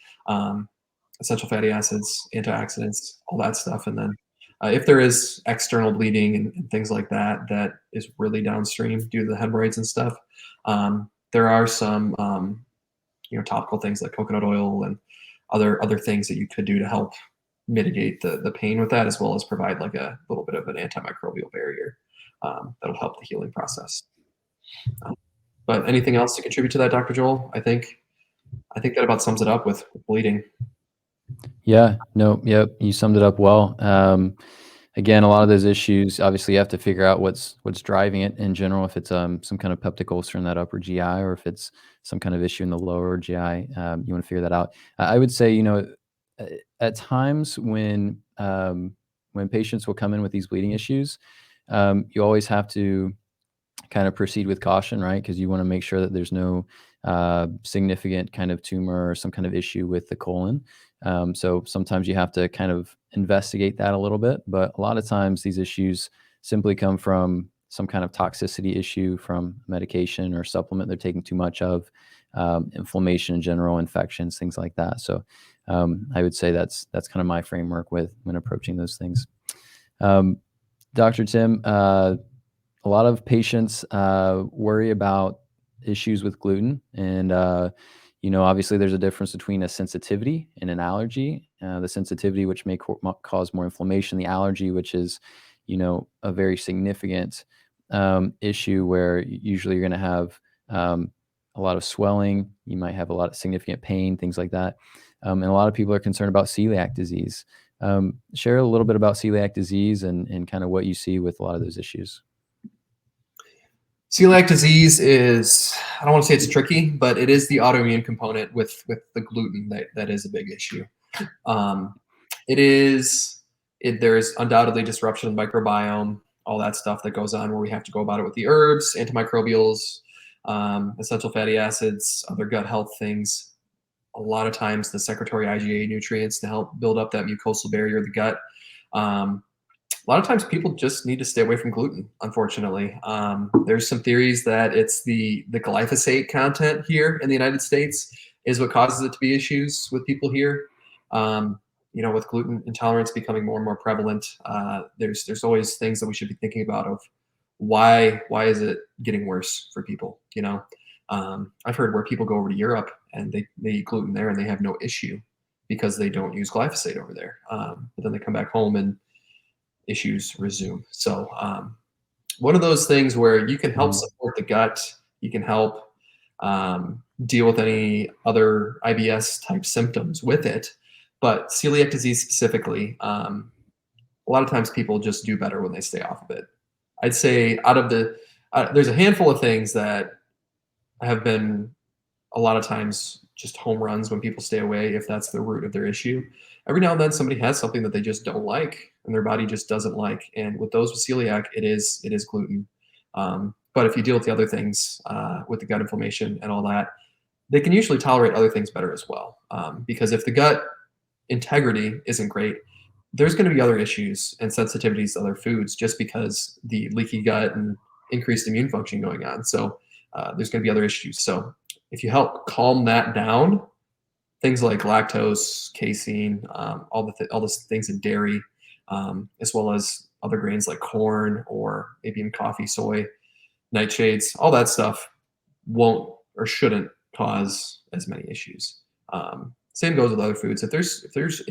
Essential fatty acids, antioxidants, all that stuff. And then if there is external bleeding and things like that, that is really downstream due to the hemorrhoids and stuff. There are some topical things like coconut oil and other things that you could do to help mitigate the pain with that, as well as provide like a little bit of an antimicrobial barrier that'll help the healing process. But anything else to contribute to that, Dr. Joel? I think that about sums it up with bleeding. Yeah, no, yep, you summed it up well. again, a lot of those issues, obviously, you have to figure out what's driving it in general. If it's some kind of peptic ulcer in that upper GI, or if it's some kind of issue in the lower GI, you want to figure that out. I would say, uh, at times when patients will come in with these bleeding issues, you always have to kind of proceed with caution, right? Because you want to make sure that there's no significant kind of tumor or some kind of issue with the colon. So sometimes you have to kind of investigate that a little bit, but a lot of times these issues simply come from some kind of toxicity issue from medication or supplement they're taking too much of, inflammation in general, infections, things like that. So I would say that's kind of my framework with when approaching those things. Um, Dr. Tim, a lot of patients worry about issues with gluten, and obviously, there's a difference between a sensitivity and an allergy. The sensitivity, which may cause more inflammation, the allergy, which is, a very significant issue where usually you're going to have a lot of swelling. You might have a lot of significant pain, things like that. And a lot of people are concerned about celiac disease. Share a little bit about celiac disease and kind of what you see with a lot of those issues. Celiac disease is, I don't want to say it's tricky, but it is the autoimmune component with the gluten that is a big issue. Um, there's undoubtedly disruption of the microbiome, all that stuff that goes on where we have to go about it with the herbs, antimicrobials, essential fatty acids, other gut health things. A lot of times the secretory IgA nutrients to help build up that mucosal barrier of the gut. A lot of times people just need to stay away from gluten, unfortunately. There's some theories that it's the glyphosate content here in the United States is what causes it to be issues with people here. With gluten intolerance becoming more and more prevalent, there's always things that we should be thinking about of why is it getting worse for people, I've heard where people go over to Europe and they eat gluten there and they have no issue because they don't use glyphosate over there. But then they come back home and issues resume. So one of those things where you can help Mhm. support the gut, you can help deal with any other IBS type symptoms with it. But celiac disease specifically, a lot of times people just do better when they stay off of it. I'd say there's a handful of things that have been a lot of times just home runs when people stay away if that's the root of their issue. Every now and then somebody has something that they just don't like and their body just doesn't like. And with those with celiac, it is gluten. But if you deal with the other things with the gut inflammation and all that, they can usually tolerate other things better as well. Because if the gut integrity isn't great, there's going to be other issues and sensitivities to other foods just because the leaky gut and increased immune function going on. So there's going to be other issues. So if you help calm that down, things like lactose, casein, all those things in dairy, as well as other grains like corn or maybe even coffee, soy, nightshades, all that stuff won't or shouldn't cause as many issues. Same goes with other foods. If there's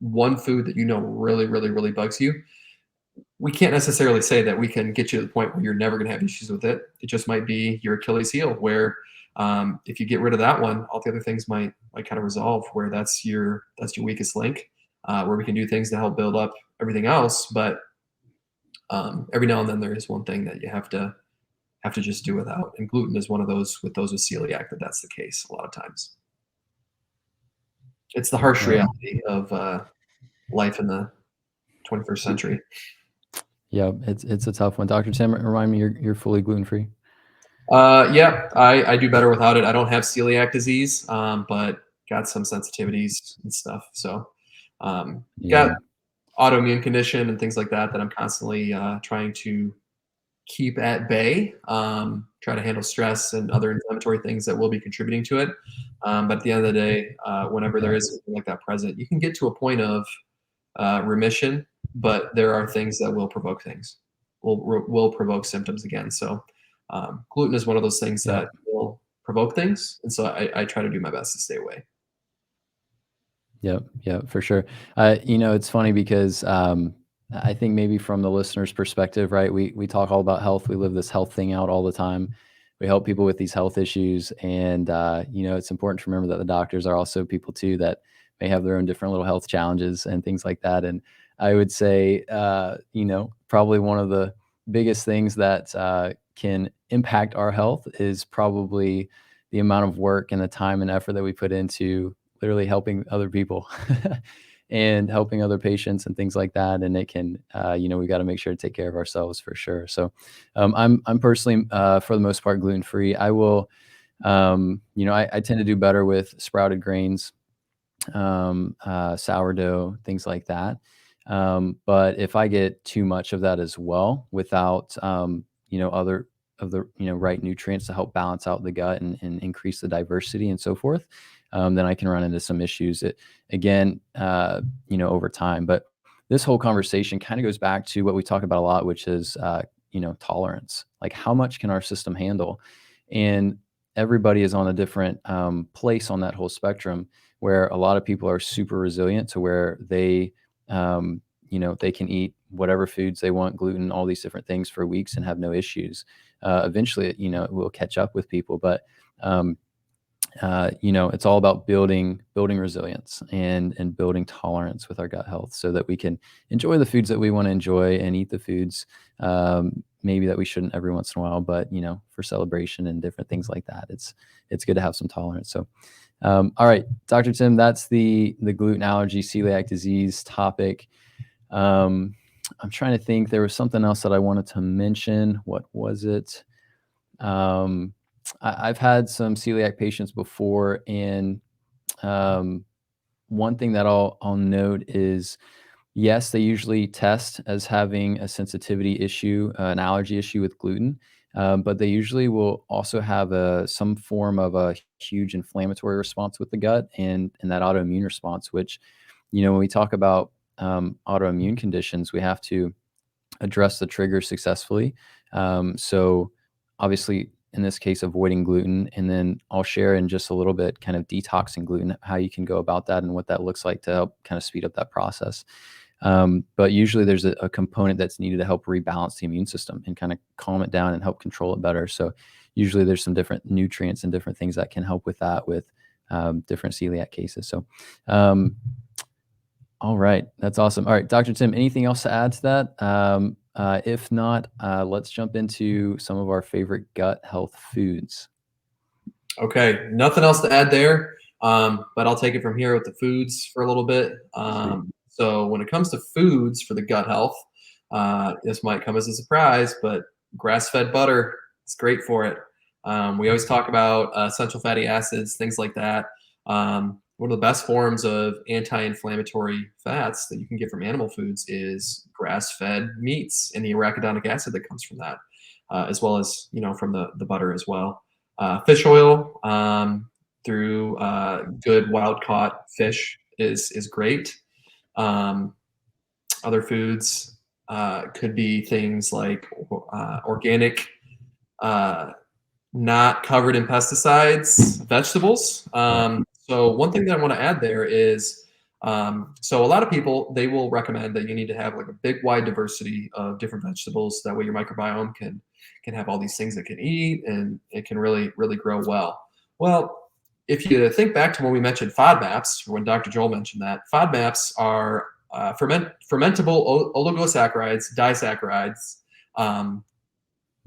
one food that really really really bugs you, we can't necessarily say that we can get you to the point where you're never going to have issues with it. It just might be your Achilles heel, where if you get rid of that one, all the other things might kind of resolve. Where that's your weakest link, where we can do things to help build up everything else. But every now and then there is one thing that you have to just do without, and gluten is one of those with celiac that's the case a lot of times. It's the harsh Yeah. reality of life in the 21st century. Yeah, it's a tough one. Dr. Tim, remind me you're fully gluten free. Yeah, I do better without it. I don't have celiac disease, but got some sensitivities and stuff. So, got Yeah. autoimmune condition and things like that I'm constantly trying to keep at bay. Try to handle stress and other inflammatory things that will be contributing to it. But at the end of the day, whenever there Yeah. is something like that present, you can get to a point of remission, but there are things that will provoke things, will provoke symptoms again. So gluten is one of those things Yeah. that will provoke things, and so I try to do my best to stay away. Yep, yep, for sure. It's funny because I think maybe from the listener's perspective, right? We talk all about health. We live this health thing out all the time. We help people with these health issues, and it's important to remember that the doctors are also people too that may have their own different little health challenges and things like that. And I would say, probably one of the biggest things that can impact our health is probably the amount of work and the time and effort that we put into literally helping other people and helping other patients and things like that. And it can, we got to make sure to take care of ourselves for sure. So I'm personally, for the most part, gluten free. I will, I tend to do better with sprouted grains, sourdough, things like that. But if I get too much of that as well, without other of the right nutrients to help balance out the gut and increase the diversity and so forth, then I can run into some issues. It again, over time. But this whole conversation kind of goes back to what we talk about a lot, which is tolerance. Like how much can our system handle? And everybody is on a different place on that whole spectrum, where a lot of people are super resilient to where they, they can eat whatever foods they want, gluten, all these different things for weeks and have no issues. Eventually, it will catch up with people, but it's all about building resilience and building tolerance with our gut health, so that we can enjoy the foods that we want to enjoy and eat the foods maybe that we shouldn't every once in a while, but for celebration and different things like that, it's good to have some tolerance. So all right, Dr. Tim, that's the gluten allergy celiac disease topic. I'm trying to think, there was something else that I wanted to mention. What was it? I've had some celiac patients before, and one thing that I'll note is, yes, they usually test as having a sensitivity issue, an allergy issue with gluten, but they usually will also have some form of a huge inflammatory response with the gut and that autoimmune response, which, when we talk about autoimmune conditions, we have to address the trigger successfully. So obviously, in this case, avoiding gluten, and then I'll share in just a little bit kind of detoxing gluten, how you can go about that and what that looks like to help kind of speed up that process. But usually there's a component that's needed to help rebalance the immune system and kind of calm it down and help control it better. So usually there's some different nutrients and different things that can help with that with different celiac cases. So all right, that's awesome. All right, Dr. Tim, anything else to add to that? If not, let's jump into some of our favorite gut health foods. Okay, nothing else to add there, but I'll take it from here with the foods for a little bit. So when it comes to foods for the gut health, this might come as a surprise, but grass-fed butter is great for it. We always talk about essential fatty acids, things like that. One of the best forms of anti-inflammatory fats that you can get from animal foods is grass-fed meats and the arachidonic acid that comes from that, as well as from the butter as well. Fish oil through good wild caught fish is great. Other foods could be things like organic, not covered in pesticides, vegetables. So one thing that I want to add there is, so a lot of people, they will recommend that you need to have like a big wide diversity of different vegetables. That way your microbiome can have all these things it can eat and it can really, really grow well. Well, if you think back to when we mentioned FODMAPs, or when Dr. Joel mentioned that, FODMAPs are fermentable oligosaccharides, disaccharides,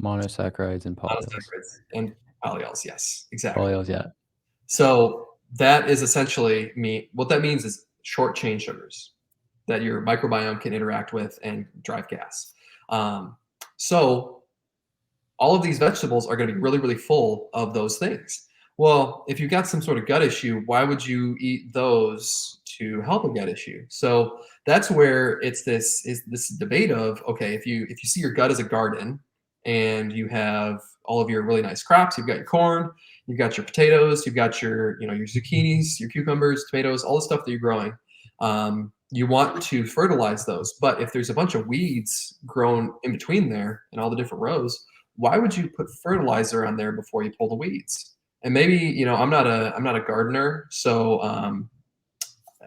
Monosaccharides and polyols. monosaccharides, and polyols. Yes, exactly. Polyols, yeah. So that is essentially what that means is short chain sugars that your microbiome can interact with and drive gas. So all of these vegetables are going to be really, really full of those things. Well, if you've got some sort of gut issue, why would you eat those to help a gut issue? So that's where it's this debate of, okay, if you see your gut as a garden and you have all of your really nice crops, you've got your corn, you've got your potatoes, you've got your your zucchinis, your cucumbers, tomatoes, all the stuff that you're growing. You want to fertilize those, but if there's a bunch of weeds grown in between there and all the different rows, why would you put fertilizer on there before you pull the weeds? And maybe I'm not a gardener, so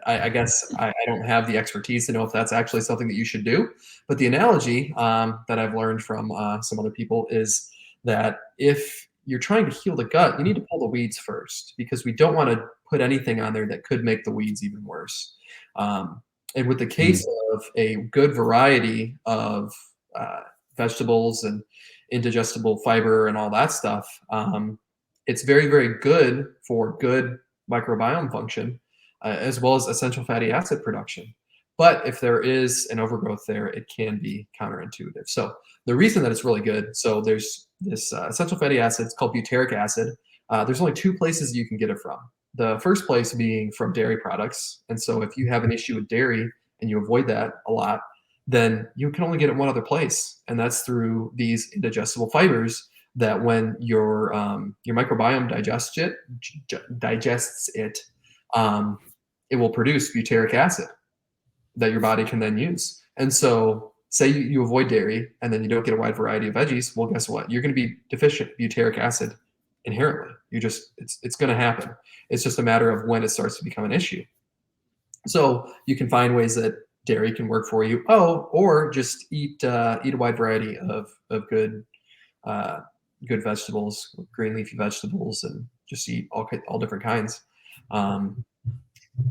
I guess I don't have the expertise to know if that's actually something that you should do. But the analogy that I've learned from some other people is that if you're trying to heal the gut, you need to pull the weeds first, because we don't want to put anything on there that could make the weeds even worse. And with the Mm. case of a good variety of uh, vegetables and indigestible fiber and all that stuff, it's very, very good for good microbiome function, as well as essential fatty acid production. But if there is an overgrowth there, it can be counterintuitive. So the reason that it's really good, so there's this essential fatty acid, it's called butyric acid. There's only two places you can get it from. The first place being from dairy products. And so if you have an issue with dairy and you avoid that a lot, then you can only get it one other place. And that's through these indigestible fibers that when your microbiome digests it, um, it will produce butyric acid that your body can then use. And so say you avoid dairy and then you don't get a wide variety of veggies, well, guess what? You're going to be deficient butyric acid inherently. It's going to happen. It's just a matter of when it starts to become an issue. So you can find ways that dairy can work for you. Oh, or just eat a wide variety of uh, good vegetables, green leafy vegetables, and just eat all different kinds. Um,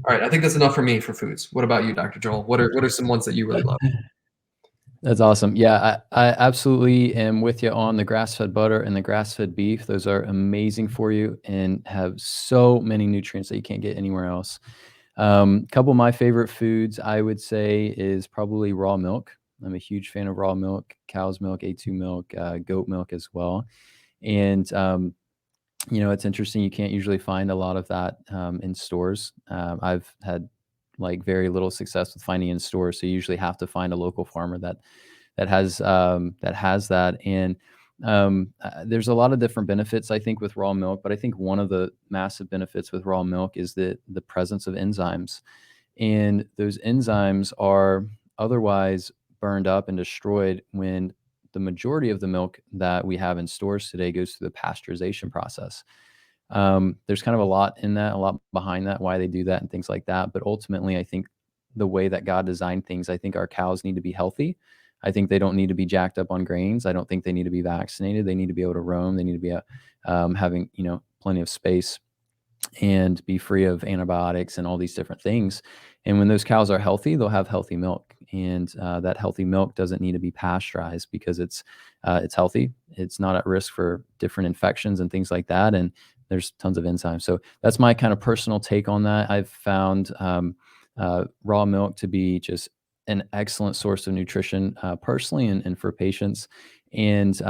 all right, I think that's enough for me for foods. What about you, Dr. Joel? What are some ones that you really love? That's awesome. Yeah, I absolutely am with you on the grass-fed butter and the grass-fed beef. Those are amazing for you and have so many nutrients that you can't get anywhere else. Couple of my favorite foods, I would say, is probably raw milk. I'm a huge fan of raw milk, cow's milk, A2 milk, goat milk as well. And it's interesting. You can't usually find a lot of that in stores. I've had like very little success with finding in stores, so you usually have to find a local farmer that has that. And there's a lot of different benefits, I think, with raw milk. But I think one of the massive benefits with raw milk is the presence of enzymes, and those enzymes are otherwise burned up and destroyed when the majority of the milk that we have in stores today goes through the pasteurization process. There's kind of a lot in that, a lot behind that, why they do that and things like that. But ultimately, I think the way that God designed things, I think our cows need to be healthy. I think they don't need to be jacked up on grains. I don't think they need to be vaccinated. They need to be able to roam. They need to be having plenty of space and be free of antibiotics and all these different things. And when those cows are healthy, they'll have healthy milk. And that healthy milk doesn't need to be pasteurized because it's healthy. It's not at risk for different infections and things like that. And there's tons of enzymes. So that's my kind of personal take on that. I've found raw milk to be just an excellent source of nutrition personally and for patients. And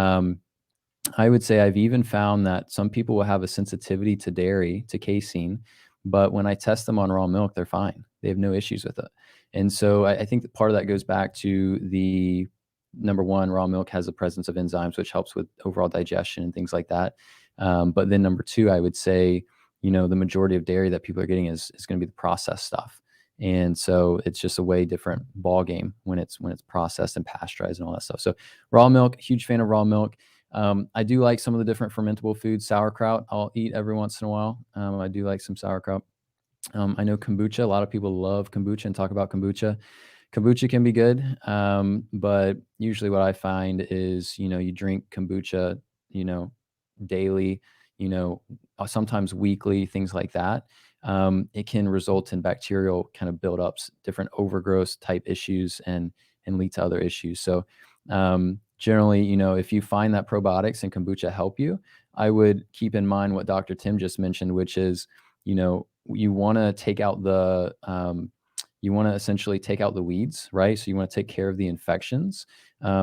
I would say I've even found that some people will have a sensitivity to dairy, to casein, but when I test them on raw milk, they're fine. They have no issues with it. And so I think that part of that goes back to the number one, raw milk has a presence of enzymes, which helps with overall digestion and things like that. But then number two, I would say, the majority of dairy that people are getting is going to be the processed stuff. And so it's just a way different ball game when it's processed and pasteurized and all that stuff. So raw milk, huge fan of raw milk. I do like some of the different fermentable foods. Sauerkraut, I'll eat every once in a while. I do like some sauerkraut. I know kombucha. A lot of people love kombucha and talk about kombucha. Kombucha can be good, but usually what I find is, you drink kombucha, you know, daily, sometimes weekly, things like that. It can result in bacterial kind of buildups, different overgrowth type issues, and lead to other issues. So generally, if you find that probiotics and kombucha help you, I would keep in mind what Dr. Tim just mentioned, which is, you want to take out you want to essentially take out the weeds, right? So you want to take care of the infections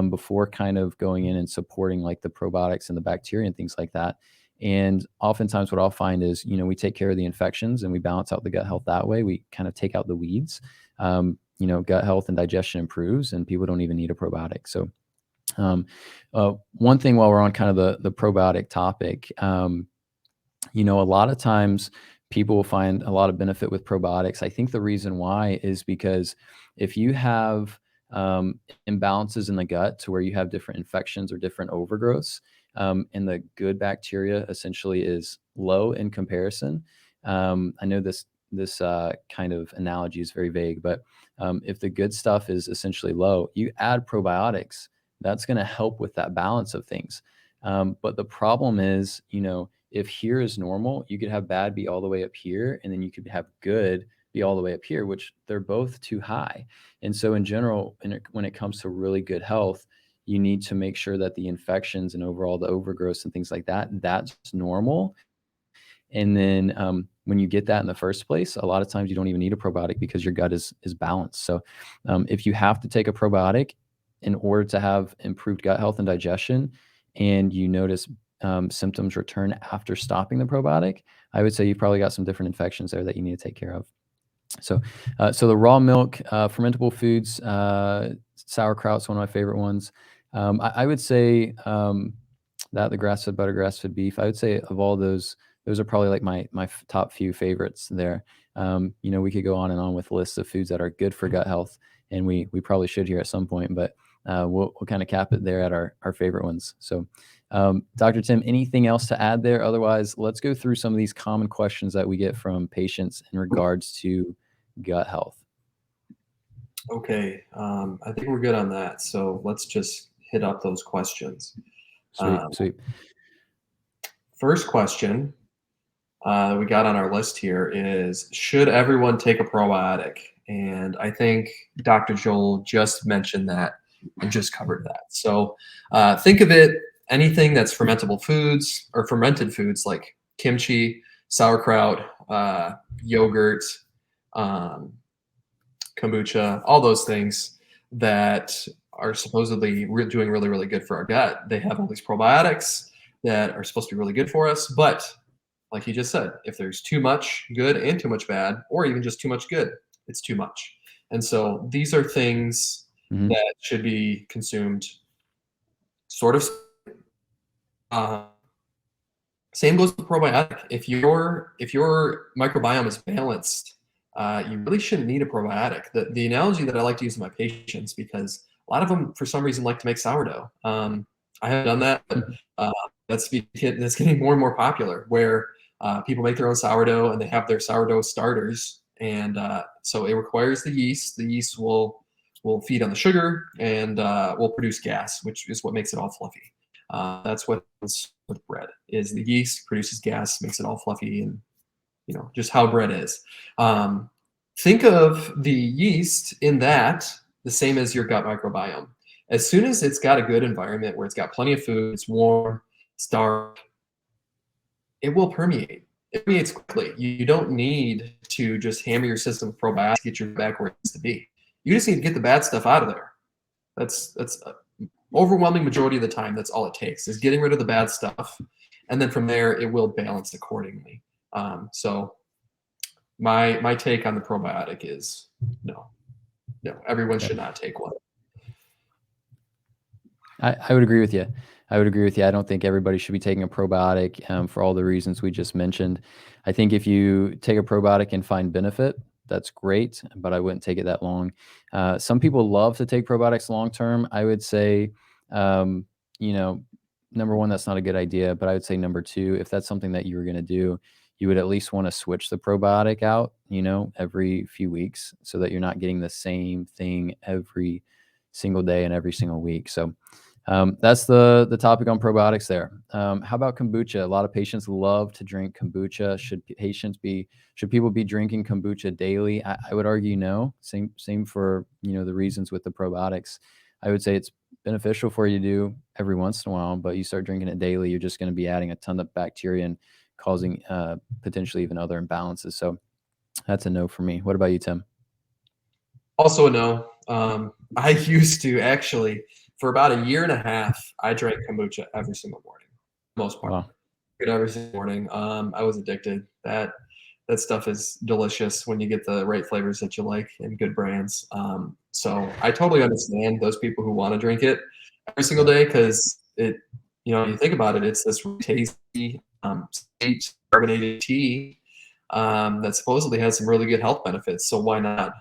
before kind of going in and supporting like the probiotics and the bacteria and things like that. And oftentimes what I'll find is, we take care of the infections and we balance out the gut health that way. We kind of take out the weeds. Gut health and digestion improves and people don't even need a probiotic. So one thing while we're on kind of the probiotic topic, a lot of times people will find a lot of benefit with probiotics. I think the reason why is because if you have imbalances in the gut to where you have different infections or different overgrowths, and the good bacteria essentially is low in comparison. I know this kind of analogy is very vague, but if the good stuff is essentially low, you add probiotics, that's going to help with that balance of things. But the problem is, if here is normal, you could have bad be all the way up here, and then you could have good be all the way up here, which they're both too high. And so in general, when it comes to really good health, you need to make sure that the infections and overall the overgrowth and things like that, that's normal. And then when you get that in the first place, a lot of times you don't even need a probiotic because your gut is balanced. So if you have to take a probiotic in order to have improved gut health and digestion, and you notice symptoms return after stopping the probiotic, I would say you've probably got some different infections there that you need to take care of. So, so the raw milk, fermentable foods, sauerkraut's one of my favorite ones. I would say that the grass-fed butter, grass-fed beef. I would say of all those are probably like my top few favorites there. You know, we could go on and on with lists of foods that are good for gut health, and we probably should here at some point, but we'll kind of cap it there at our favorite ones. So, Dr. Tim, anything else to add there? Otherwise, let's go through some of these common questions that we get from patients in regards to gut health. Okay, I think we're good on that. So let's just hit up those questions. Sweet, sweet. First question we got on our list here is, should everyone take a probiotic? And I think Dr. Joel just mentioned that and just covered that. So think of it, anything that's fermentable foods or fermented foods like kimchi, sauerkraut, yogurt, kombucha, all those things that are supposedly doing really, really good for our gut. They have all these probiotics that are supposed to be really good for us. But like you just said, if there's too much good and too much bad, or even just too much good, it's too much. And so these are things that should be consumed sort of. Same goes with probiotic. If your microbiome is balanced, you really shouldn't need a probiotic. The analogy that I like to use with my patients, because a lot of them for some reason like to make sourdough. I haven't done that, but that's getting more and more popular, where people make their own sourdough and they have their sourdough starters, and so it requires the yeast. The yeast will feed on the sugar and will produce gas, which is what makes it all fluffy. That's what happens with bread, is the yeast produces gas, makes it all fluffy, and you know just how bread is. Think of the yeast in that the same as your gut microbiome. As soon as it's got a good environment where it's got plenty of food, it's warm, it's dark, it will permeate. It permeates quickly. You don't need to just hammer your system with probiotics to get your back where it needs to be. You just need to get the bad stuff out of there. That's overwhelming majority of the time. That's all it takes, is getting rid of the bad stuff, and then from there it will balance accordingly. So my take on the probiotic is no, everyone should not take one. I would agree with you. I would agree with you. I don't think everybody should be taking a probiotic for all the reasons we just mentioned. I think if you take a probiotic and find benefit, that's great, but I wouldn't take it that long. Some people love to take probiotics long term. I would say, you know, number one, that's not a good idea. But I would say number two, if that's something that you were going to do, you would at least want to switch the probiotic out, you know, every few weeks, so that you're not getting the same thing every single day and every single week. So that's the topic on probiotics there. How about kombucha? A lot of patients love to drink kombucha. Should people be drinking kombucha daily? I would argue no. Same for, you know, the reasons with the probiotics. I would say it's beneficial for you to do every once in a while, but you start drinking it daily, you're just going to be adding a ton of bacteria and causing potentially even other imbalances. So that's a no for me. What about you, Tim? Also a no. I used to actually, for about a year and a half, I drank kombucha every single morning, for the most part. Wow. Every single morning. I was addicted. That stuff is delicious when you get the right flavors that you like and good brands. So I totally understand those people who want to drink it every single day, because it, you know, you think about it, it's this really tasty, sweet carbonated tea that supposedly has some really good health benefits. So why not?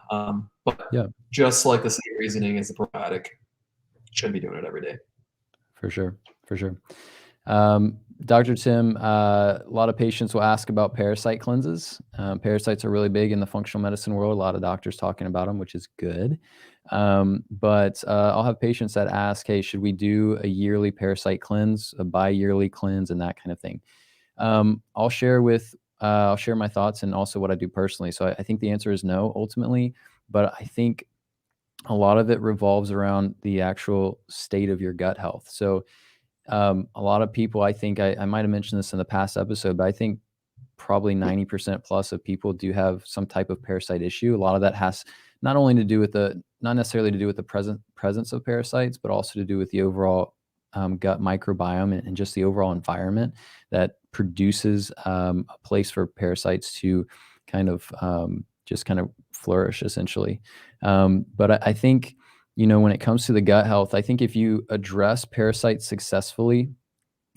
But Yeah, just like the same reasoning as the probiotic, shouldn't be doing it every day. for sure. For sure. Dr. Tim, a lot of patients will ask about parasite cleanses. Parasites are really big in the functional medicine world. A lot of doctors talking about them, which is good. But I'll have patients that ask, hey, should we do a yearly parasite cleanse, a bi-yearly cleanse, and that kind of thing? I'll share with I'll share my thoughts and also what I do personally. So I think the answer is no, ultimately, but I think a lot of it revolves around the actual state of your gut health. So a lot of people, I think I might have mentioned this in the past episode, but I think probably 90% plus of people do have some type of parasite issue. A lot of that has not only to do with not necessarily to do with the presence of parasites, but also to do with the overall gut microbiome and just the overall environment that produces a place for parasites to kind of just kind of flourish, essentially. But I think, when it comes to the gut health, I think if you address parasites successfully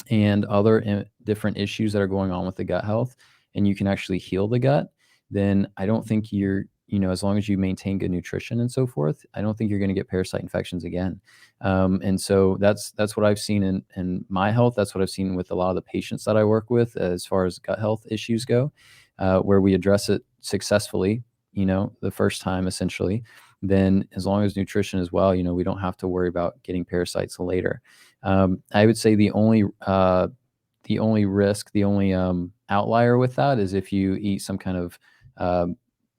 and other different issues that are going on with the gut health, and you can actually heal the gut, then I don't think as long as you maintain good nutrition and so forth, I don't think you're going to get parasite infections again. And so that's what I've seen in my health. That's what I've seen with a lot of the patients that I work with as far as gut health issues go, where we address it successfully, the first time essentially. Then as long as nutrition is well, we don't have to worry about getting parasites later. I would say the only risk, the only outlier with that is if you eat some kind of,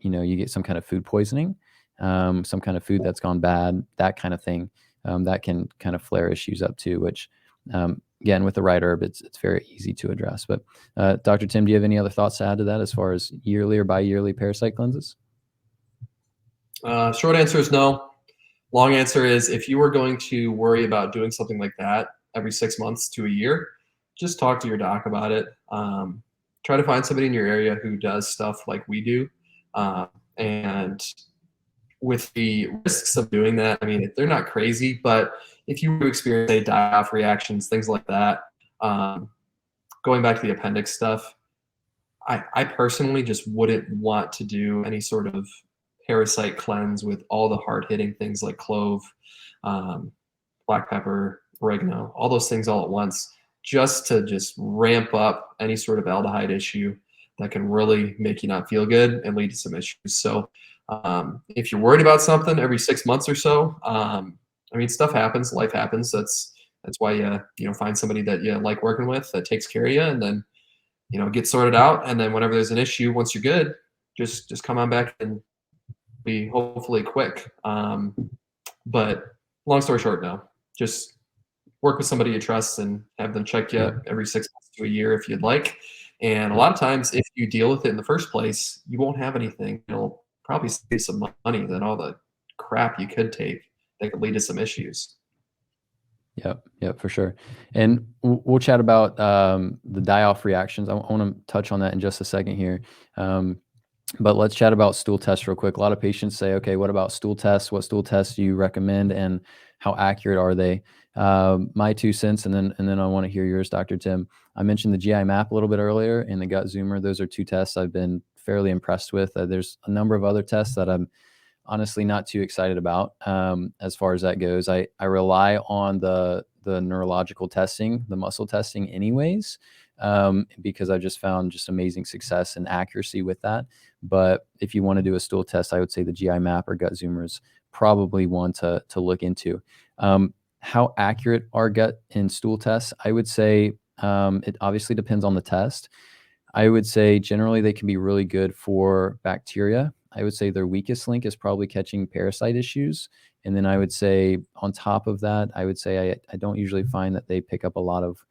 you get some kind of food poisoning, some kind of food that's gone bad, that kind of thing, that can kind of flare issues up too, which, again, with the right herb, it's very easy to address. But Dr. Tim, do you have any other thoughts to add to that as far as yearly or bi-yearly parasite cleanses? Short answer is no. Long answer is, if you were going to worry about doing something like that every 6 months to a year, just talk to your doc about it. Try to find somebody in your area who does stuff like we do. And with the risks of doing that, I mean, they're not crazy, but if you experience, say, die-off reactions, things like that, going back to the appendix stuff, I personally just wouldn't want to do any sort of parasite cleanse with all the hard-hitting things like clove, black pepper, oregano, all those things all at once, just to ramp up any sort of aldehyde issue that can really make you not feel good and lead to some issues. So if you're worried about something every 6 months or so, I mean, stuff happens, life happens. That's why you find somebody that you like working with that takes care of you, and then get sorted out. And then whenever there's an issue, once you're good, just come on back and be hopefully quick. But long story short, no. Just work with somebody you trust and have them check you every 6 months to a year if you'd like. And a lot of times, if you deal with it in the first place, you won't have anything. It'll probably save some money than all the crap you could take that could lead to some issues. Yep, for sure. And we'll chat about the die-off reactions. I want to touch on that in just a second here. But let's chat about stool tests real quick. A lot of patients say, okay, what about stool tests? What stool tests do you recommend, and how accurate are they? My 2 cents, and then I want to hear yours, Dr. Tim. I mentioned the GI map a little bit earlier and the gut zoomer. Those are 2 tests I've been fairly impressed with. There's a number of other tests that I'm honestly not too excited about as far as that goes. I rely on the neurological testing, the muscle testing anyways, because I just found just amazing success and accuracy with that. But if you want to do a stool test, I would say the GI map or gut zoomer is probably one to look into. How accurate are gut and stool tests? I would say it obviously depends on the test. I would say generally they can be really good for bacteria. I would say their weakest link is probably catching parasite issues. And then I would say on top of that, I would say I don't usually find that they pick up a lot of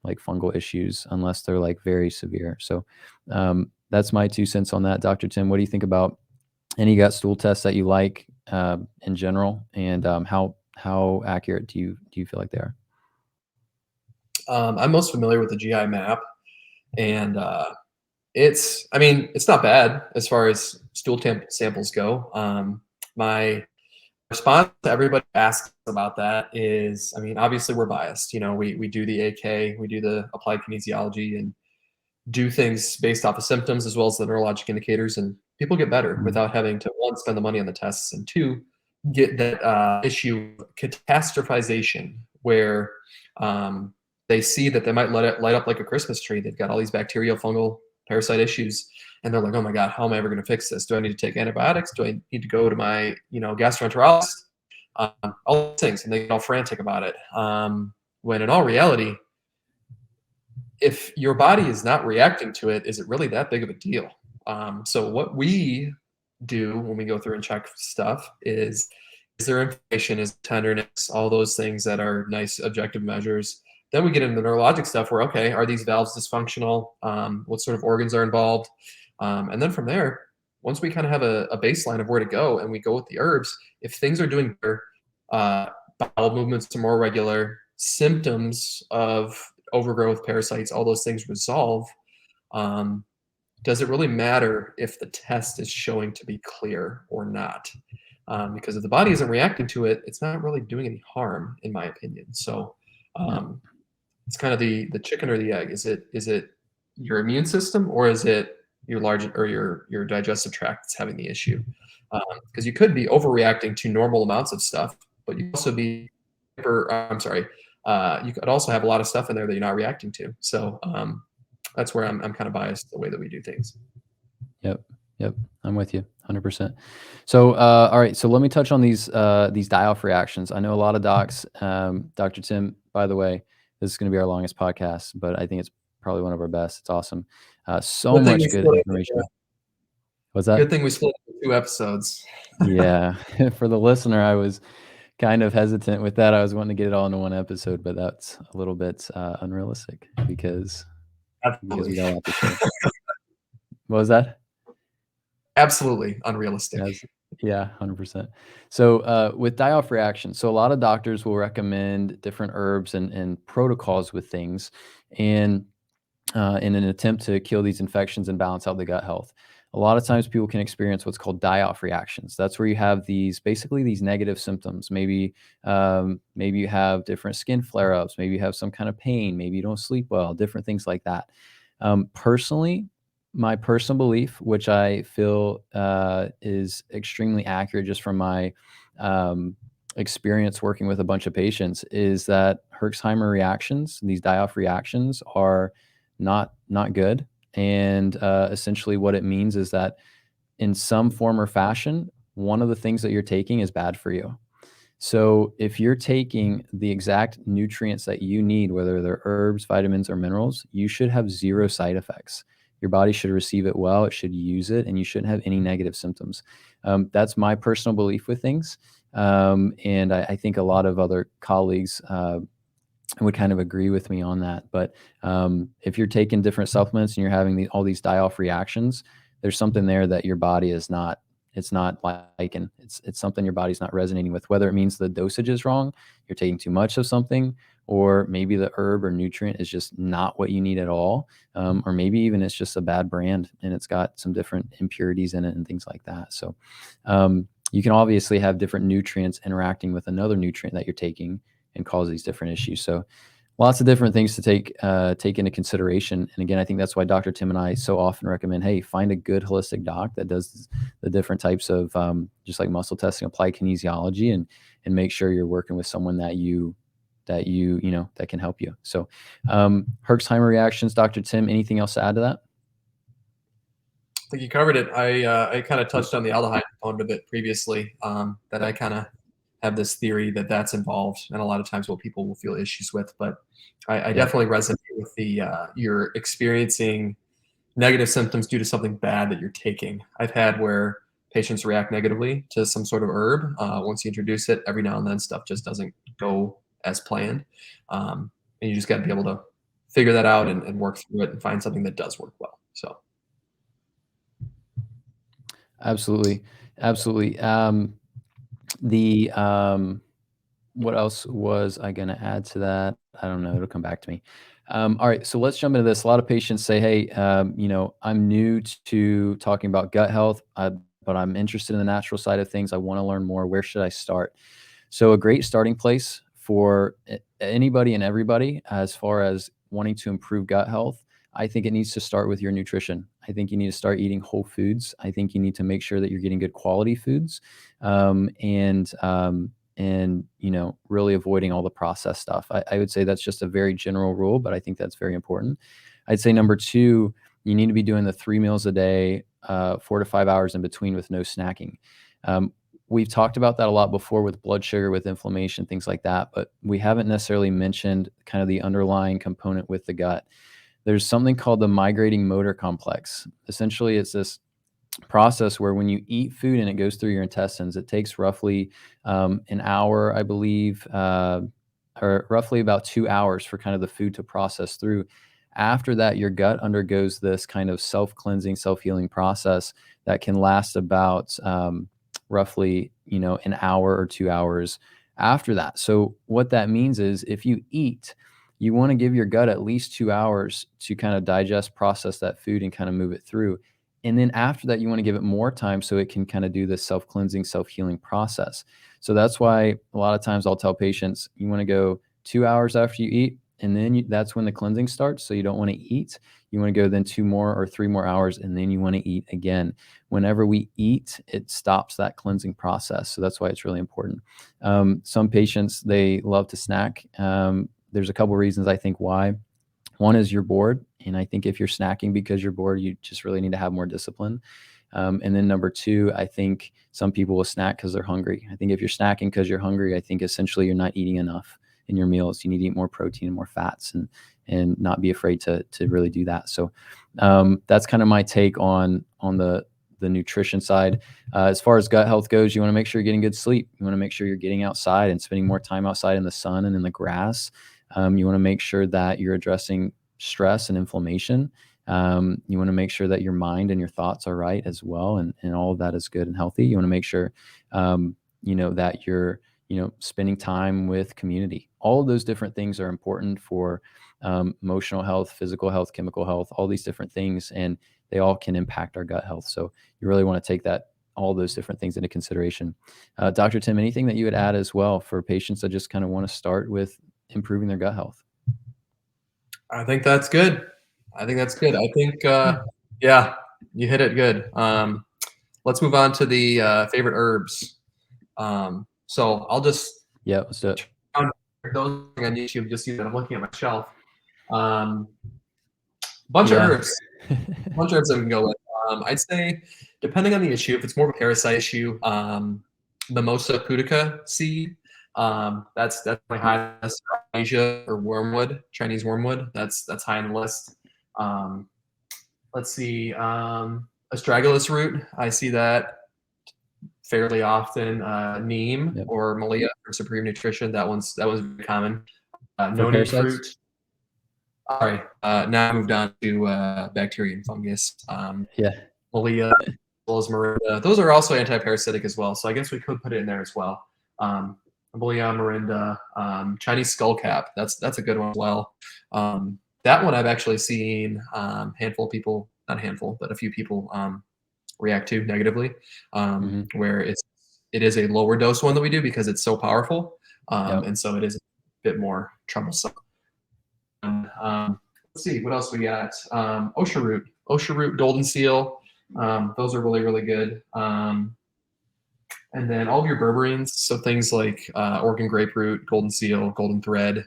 like fungal issues unless they're like very severe. So that's my 2 cents on that. Dr. Tim, what do you think about any gut stool tests that you like in general, and how accurate do you feel like they are? I'm most familiar with the GI map, and I mean, it's not bad as far as stool samples go. My response to everybody who asks about that is, I mean, obviously we're biased. We do the AK, we do the applied kinesiology, and do things based off of symptoms as well as the neurologic indicators, and people get better without having to, one, spend the money on the tests, and two, get that issue of catastrophization where they see that they might let it light up like a Christmas tree. They've got all these bacterial, fungal, parasite issues, and they're like, oh my God, how am I ever going to fix this? Do I need to take antibiotics? Do I need to go to my gastroenterologist? All these things, and they get all frantic about it. When in all reality, if your body is not reacting to it, is it really that big of a deal? So what we do when we go through and check stuff is there inflammation, is tenderness, all those things that are nice objective measures. Then we get into the neurologic stuff where, okay, are these valves dysfunctional? What sort of organs are involved? And then from there, once we kind of have a baseline of where to go and we go with the herbs, if things are doing better, uh, bowel movements are more regular, symptoms of overgrowth, parasites, all those things resolve, um, does it really matter if the test is showing to be clear or not? Because if the body isn't reacting to it, it's not really doing any harm, in my opinion. So Yeah. it's kind of the chicken or the egg. Is it your immune system, or is it your large or your digestive tract that's having the issue? Because you could be overreacting to normal amounts of stuff, but you also be I'm sorry. You could also have a lot of stuff in there that you're not reacting to. So that's where I'm kind of biased the way that we do things. Yep. Yep. I'm with you 100%. So, all right. So let me touch on these die-off reactions. I know a lot of docs, Dr. Tim, by the way, this is going to be our longest podcast, but I think it's probably one of our best. It's awesome. So Good thing we much good split it. information. What's that? Good thing we split it into 2 episodes. Yeah. For the listener, I was kind of hesitant with that. I was wanting to get it all into one episode, but that's a little bit unrealistic because we Absolutely. got a lot to share. What was that? Absolutely unrealistic. Yes. Yeah, 100%. So, with die-off reaction, so a lot of doctors will recommend different herbs and protocols with things, and in an attempt to kill these infections and balance out the gut health. A lot of times people can experience what's called die-off reactions. That's where you have basically these negative symptoms. Maybe you have different skin flare-ups. Maybe you have some kind of pain. Maybe you don't sleep well. Different things like that. Personally, my personal belief, which I feel is extremely accurate just from my um, experience working with a bunch of patients, is that Herxheimer reactions, these die-off reactions, are not good. And essentially, what it means is that in some form or fashion, one of the things that you're taking is bad for you. So if you're taking the exact nutrients that you need, whether they're herbs, vitamins, or minerals, you should have zero side effects. Your body should receive it well, it should use it, and you shouldn't have any negative symptoms. That's my personal belief with things. And I think a lot of other colleagues would kind of agree with me on that. But if you're taking different supplements and you're having all these die-off reactions, there's something there that your body is not. It's not liking. It's something your body's not resonating with. Whether it means the dosage is wrong, you're taking too much of something, or maybe the herb or nutrient is just not what you need at all, or maybe even it's just a bad brand and it's got some different impurities in it and things like that. So you can obviously have different nutrients interacting with another nutrient that you're taking and cause these different issues. So lots of different things to take into consideration. And again, I think that's why Dr. Tim and I so often recommend, hey, find a good holistic doc that does the different types of just like muscle testing, applied kinesiology, and make sure you're working with someone that that can help you. So Herxheimer reactions, Dr. Tim, anything else to add to that? I think you covered it. I kind of touched on the aldehyde component of it previously. That I kind of have this theory that that's involved, and a lot of times what people will feel issues with. But I Yep. definitely resonate with the you're experiencing negative symptoms due to something bad that you're taking. I've had where patients react negatively to some sort of herb. Once you introduce it, every now and then stuff just doesn't go as planned, and you just got to be able to figure that out and work through it and find something that does work well. So. Absolutely. Absolutely. The what else was I going to add to that? I don't know. It'll come back to me. All right. So let's jump into this. A lot of patients say, hey, I'm new to talking about gut health, but I'm interested in the natural side of things. I want to learn more. Where should I start? So a great starting place for anybody and everybody as far as wanting to improve gut health, I think it needs to start with your nutrition. I think you need to start eating whole foods. I think you need to make sure that you're getting good quality foods, and really avoiding all the processed stuff. I would say that's just a very general rule, but I think that's very important. I'd say number two, you need to be doing the 3 meals a day, 4 to 5 hours in between with no snacking. We've talked about that a lot before with blood sugar, with inflammation, things like that, but we haven't necessarily mentioned kind of the underlying component with the gut. there's something called the migrating motor complex. Essentially, it's this process where when you eat food and it goes through your intestines, it takes roughly an hour, I believe, or roughly about 2 hours for kind of the food to process through. After that, your gut undergoes this kind of self-cleansing, self-healing process that can last about roughly, an hour or 2 hours after that. So what that means is if you eat, you want to give your gut at least 2 hours to kind of digest, process that food and kind of move it through. And then after that, you want to give it more time so it can kind of do this self-cleansing, self-healing process. So that's why a lot of times I'll tell patients, you want to go 2 hours after you eat, and then that's when the cleansing starts. So you don't want to eat. You want to go then 2 more or 3 more hours, and then you want to eat again. Whenever we eat, it stops that cleansing process. So that's why it's really important. Some patients, they love to snack. There's a couple reasons I think why. One is you're bored. And I think if you're snacking because you're bored, you just really need to have more discipline. And then number two, I think some people will snack because they're hungry. I think if you're snacking because you're hungry, I think essentially you're not eating enough in your meals. You need to eat more protein and more fats and not be afraid to really do that. So that's kind of my take on the nutrition side. As far as gut health goes, you want to make sure you're getting good sleep. You want to make sure you're getting outside and spending more time outside in the sun and in the grass. You want to make sure that you're addressing stress and inflammation. You want to make sure that your mind and your thoughts are right as well. And all of that is good and healthy. You want to make sure, that you're, spending time with community. All of those different things are important for emotional health, physical health, chemical health, all these different things. And they all can impact our gut health. So you really want to take all those different things into consideration. Dr. Tim, anything that you would add as well for patients that just kind of want to start with improving their gut health? I think that's good. I think, yeah, you hit it good. Let's move on to the favorite herbs. So I'll just Yeah, let's do it. on those on YouTube. Just see that I'm looking at my shelf. Um, bunch of Yeah. herbs, bunch of herbs that we can go with. I'd say, depending on the issue, if it's more of a parasite issue, Mimosa pudica seed. That's definitely high on the list. Asia or wormwood, Chinese wormwood. That's high on the list. Let's see, astragalus root. I see that fairly often. Neem Yep. or Malia for Supreme Nutrition. That one's very common. For No name parasites? fruit. All right. Now I moved on to bacteria and fungus. Yeah. Malia, as well as Morinda. Those are also anti-parasitic as well. So I guess we could put it in there as well. Malia, Morinda, Chinese skullcap. That's a good one as well. That one I've actually seen handful of people, not a handful, but a few people react to negatively, where it is a lower dose one that we do because it's so powerful, Yep. and so it is a bit more troublesome. Let's see what else we got. Osha root, golden seal. Those are really, really good. And then all of your berberines, so things like Oregon grapefruit, golden seal, golden thread.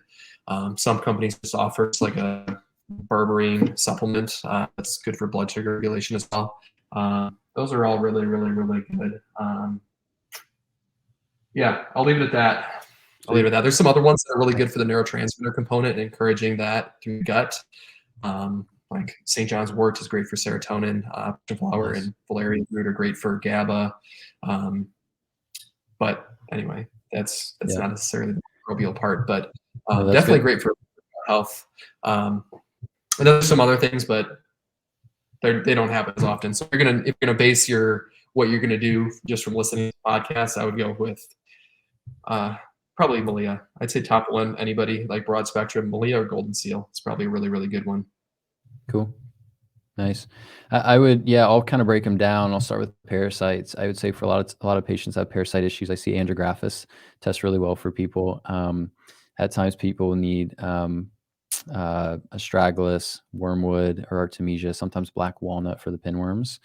Some companies just offer like a berberine supplement that's good for blood sugar regulation as well. Those are all really, really, really good. Yeah, I'll leave it at that. There's some other ones that are really good for the neurotransmitter component and encouraging that through the gut. Like St. John's wort is great for serotonin. Flower and valerian root are great for GABA. But anyway, that's not necessarily the microbial part, but definitely great for health. And there's some other things, but they don't happen as often. So if you're gonna base what you're gonna do just from listening to podcasts, I would go with probably Malia. I'd say top one. Anybody like broad spectrum, Malia or golden seal. It's probably a really, really good one. Cool. Nice. I would, I'll kind of break them down. I'll start with parasites. I would say for a lot of patients that have parasite issues, I see andrographis tests really well for people. At times people need astragalus, wormwood, or artemisia, sometimes black walnut for the pinworms.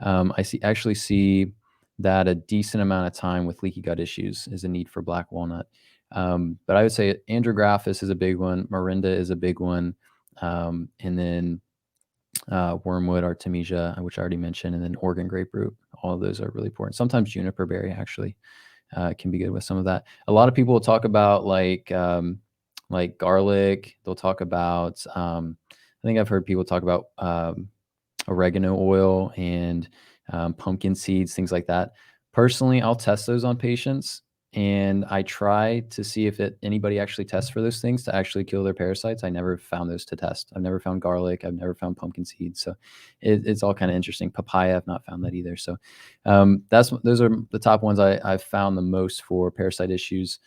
I actually see that a decent amount of time with leaky gut issues is a need for black walnut. But I would say andrographis is a big one. Morinda is a big one. And then wormwood, artemisia, which I already mentioned, and then Oregon grapefruit. All of those are really important. Sometimes juniper berry actually can be good with some of that. A lot of people will talk about like garlic. They'll talk about I think I've heard people talk about oregano oil and pumpkin seeds, things like that. Personally, I'll test those on patients, and I try to see if anybody actually tests for those things to actually kill their parasites. I never found those to test. I've never found garlic. I've never found pumpkin seeds. So it's all kind of interesting. Papaya, I've not found that either. So those are the top ones I've found the most for parasite issues.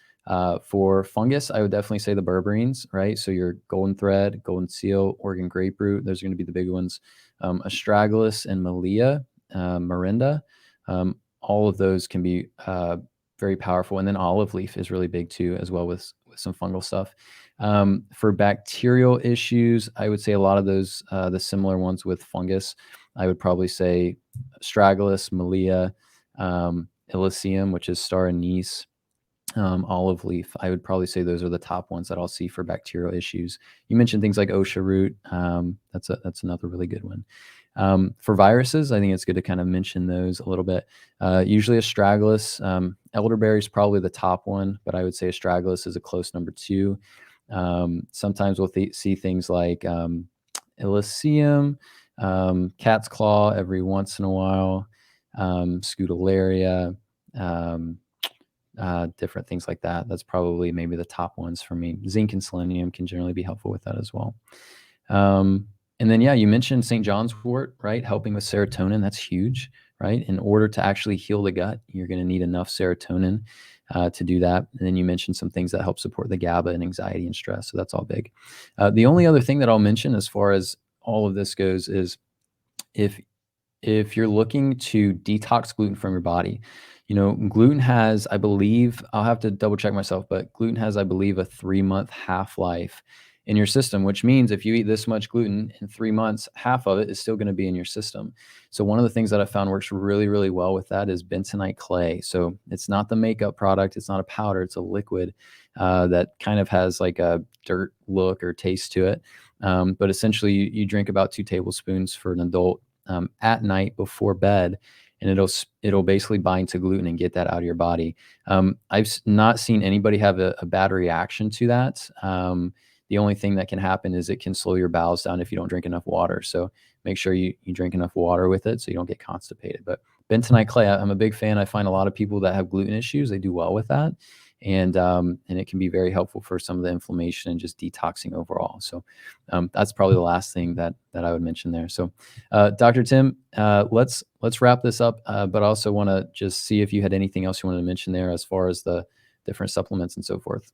For fungus, I would definitely say the berberines, right? So your golden thread, golden seal, Oregon grapefruit, those are going to be the big ones. Astragalus and Morinda, all of those can be very powerful. And then olive leaf is really big too, as well with some fungal stuff. For bacterial issues, I would say a lot of those, the similar ones with fungus, I would probably say Astragalus, Malia, Illicium, which is star anise, olive leaf. I would probably say those are the top ones that I'll see for bacterial issues. You mentioned things like OSHA root. That's another really good one. For viruses, I think it's good to kind of mention those a little bit. Usually astragalus, elderberry is probably the top one, but I would say astragalus is a close number 2. Sometimes we'll see things like Illicium, cat's claw every once in a while, Scutellaria, different things like that. That's probably maybe the top ones for me. Zinc and selenium can generally be helpful with that as well. And then, yeah, you mentioned St. John's wort, right? Helping with serotonin. That's huge, right? In order to actually heal the gut, you're going to need enough serotonin to do that. And then you mentioned some things that help support the GABA and anxiety and stress. So that's all big. The only other thing that I'll mention as far as all of this goes is if you're looking to detox gluten from your body, gluten has, I believe, I'll have to double check myself, but gluten has, I believe, a 3-month half-life in your system, which means if you eat this much gluten in 3 months, half of it is still going to be in your system. So one of the things that I found works really, really well with that is bentonite clay. So it's not the makeup product. It's not a powder. It's a liquid that kind of has like a dirt look or taste to it. But essentially you drink about 2 tablespoons for an adult at night before bed, and it'll basically bind to gluten and get that out of your body. I've not seen anybody have a bad reaction to that. The only thing that can happen is it can slow your bowels down if you don't drink enough water. So make sure you drink enough water with it so you don't get constipated. But bentonite clay, I'm a big fan. I find a lot of people that have gluten issues, they do well with that. And it can be very helpful for some of the inflammation and just detoxing overall. So that's probably the last thing that I would mention there. So Dr. Tim, let's wrap this up, but I also want to just see if you had anything else you wanted to mention there as far as the different supplements and so forth.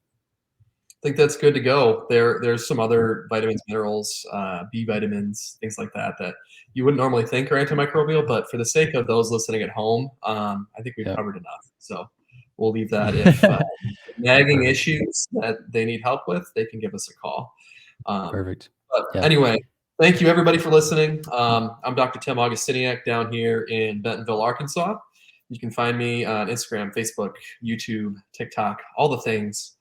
I think that's good to go. There's some other vitamins, minerals, B vitamins, things like that you wouldn't normally think are antimicrobial, but for the sake of those listening at home, I think we've covered enough. So we'll leave that. If nagging issues that they need help with, they can give us a call. Perfect. But anyway, thank you everybody for listening. I'm Dr. Tim Augustiniak down here in Bentonville, Arkansas. You can find me on Instagram, Facebook, YouTube, TikTok, all the things.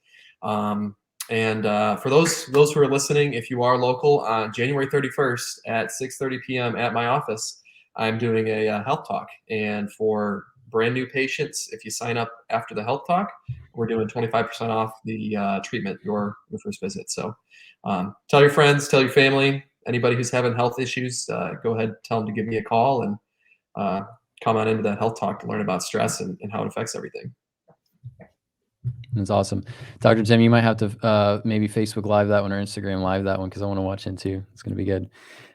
And for those who are listening, if you are local, on January 31st at 6:30 p.m. at my office, I'm doing a health talk. And for brand new patients, if you sign up after the health talk, we're doing 25% off the treatment, your first visit. So tell your friends, tell your family, anybody who's having health issues, go ahead, tell them to give me a call and come on into that health talk to learn about stress and how it affects everything. That's awesome. Dr. Tim, you might have to maybe Facebook Live that one or Instagram Live that one because I want to watch it too. It's going to be good.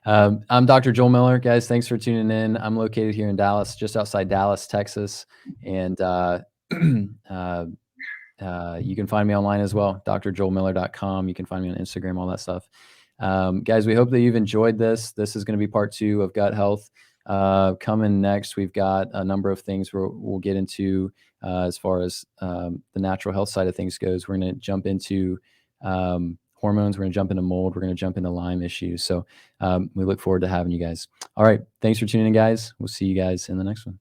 I'm Dr. Joel Miller. Guys, thanks for tuning in. I'm located here in Dallas, just outside Dallas, Texas. And you can find me online as well, drjoelmiller.com. You can find me on Instagram, all that stuff. Guys, we hope that you've enjoyed this. This is going to be part 2 of gut health. Coming next, we've got a number of things we'll get into as far as the natural health side of things goes. We're going to jump into hormones. We're going to jump into mold. We're going to jump into Lyme issues. So we look forward to having you guys. All right. Thanks for tuning in, guys. We'll see you guys in the next one.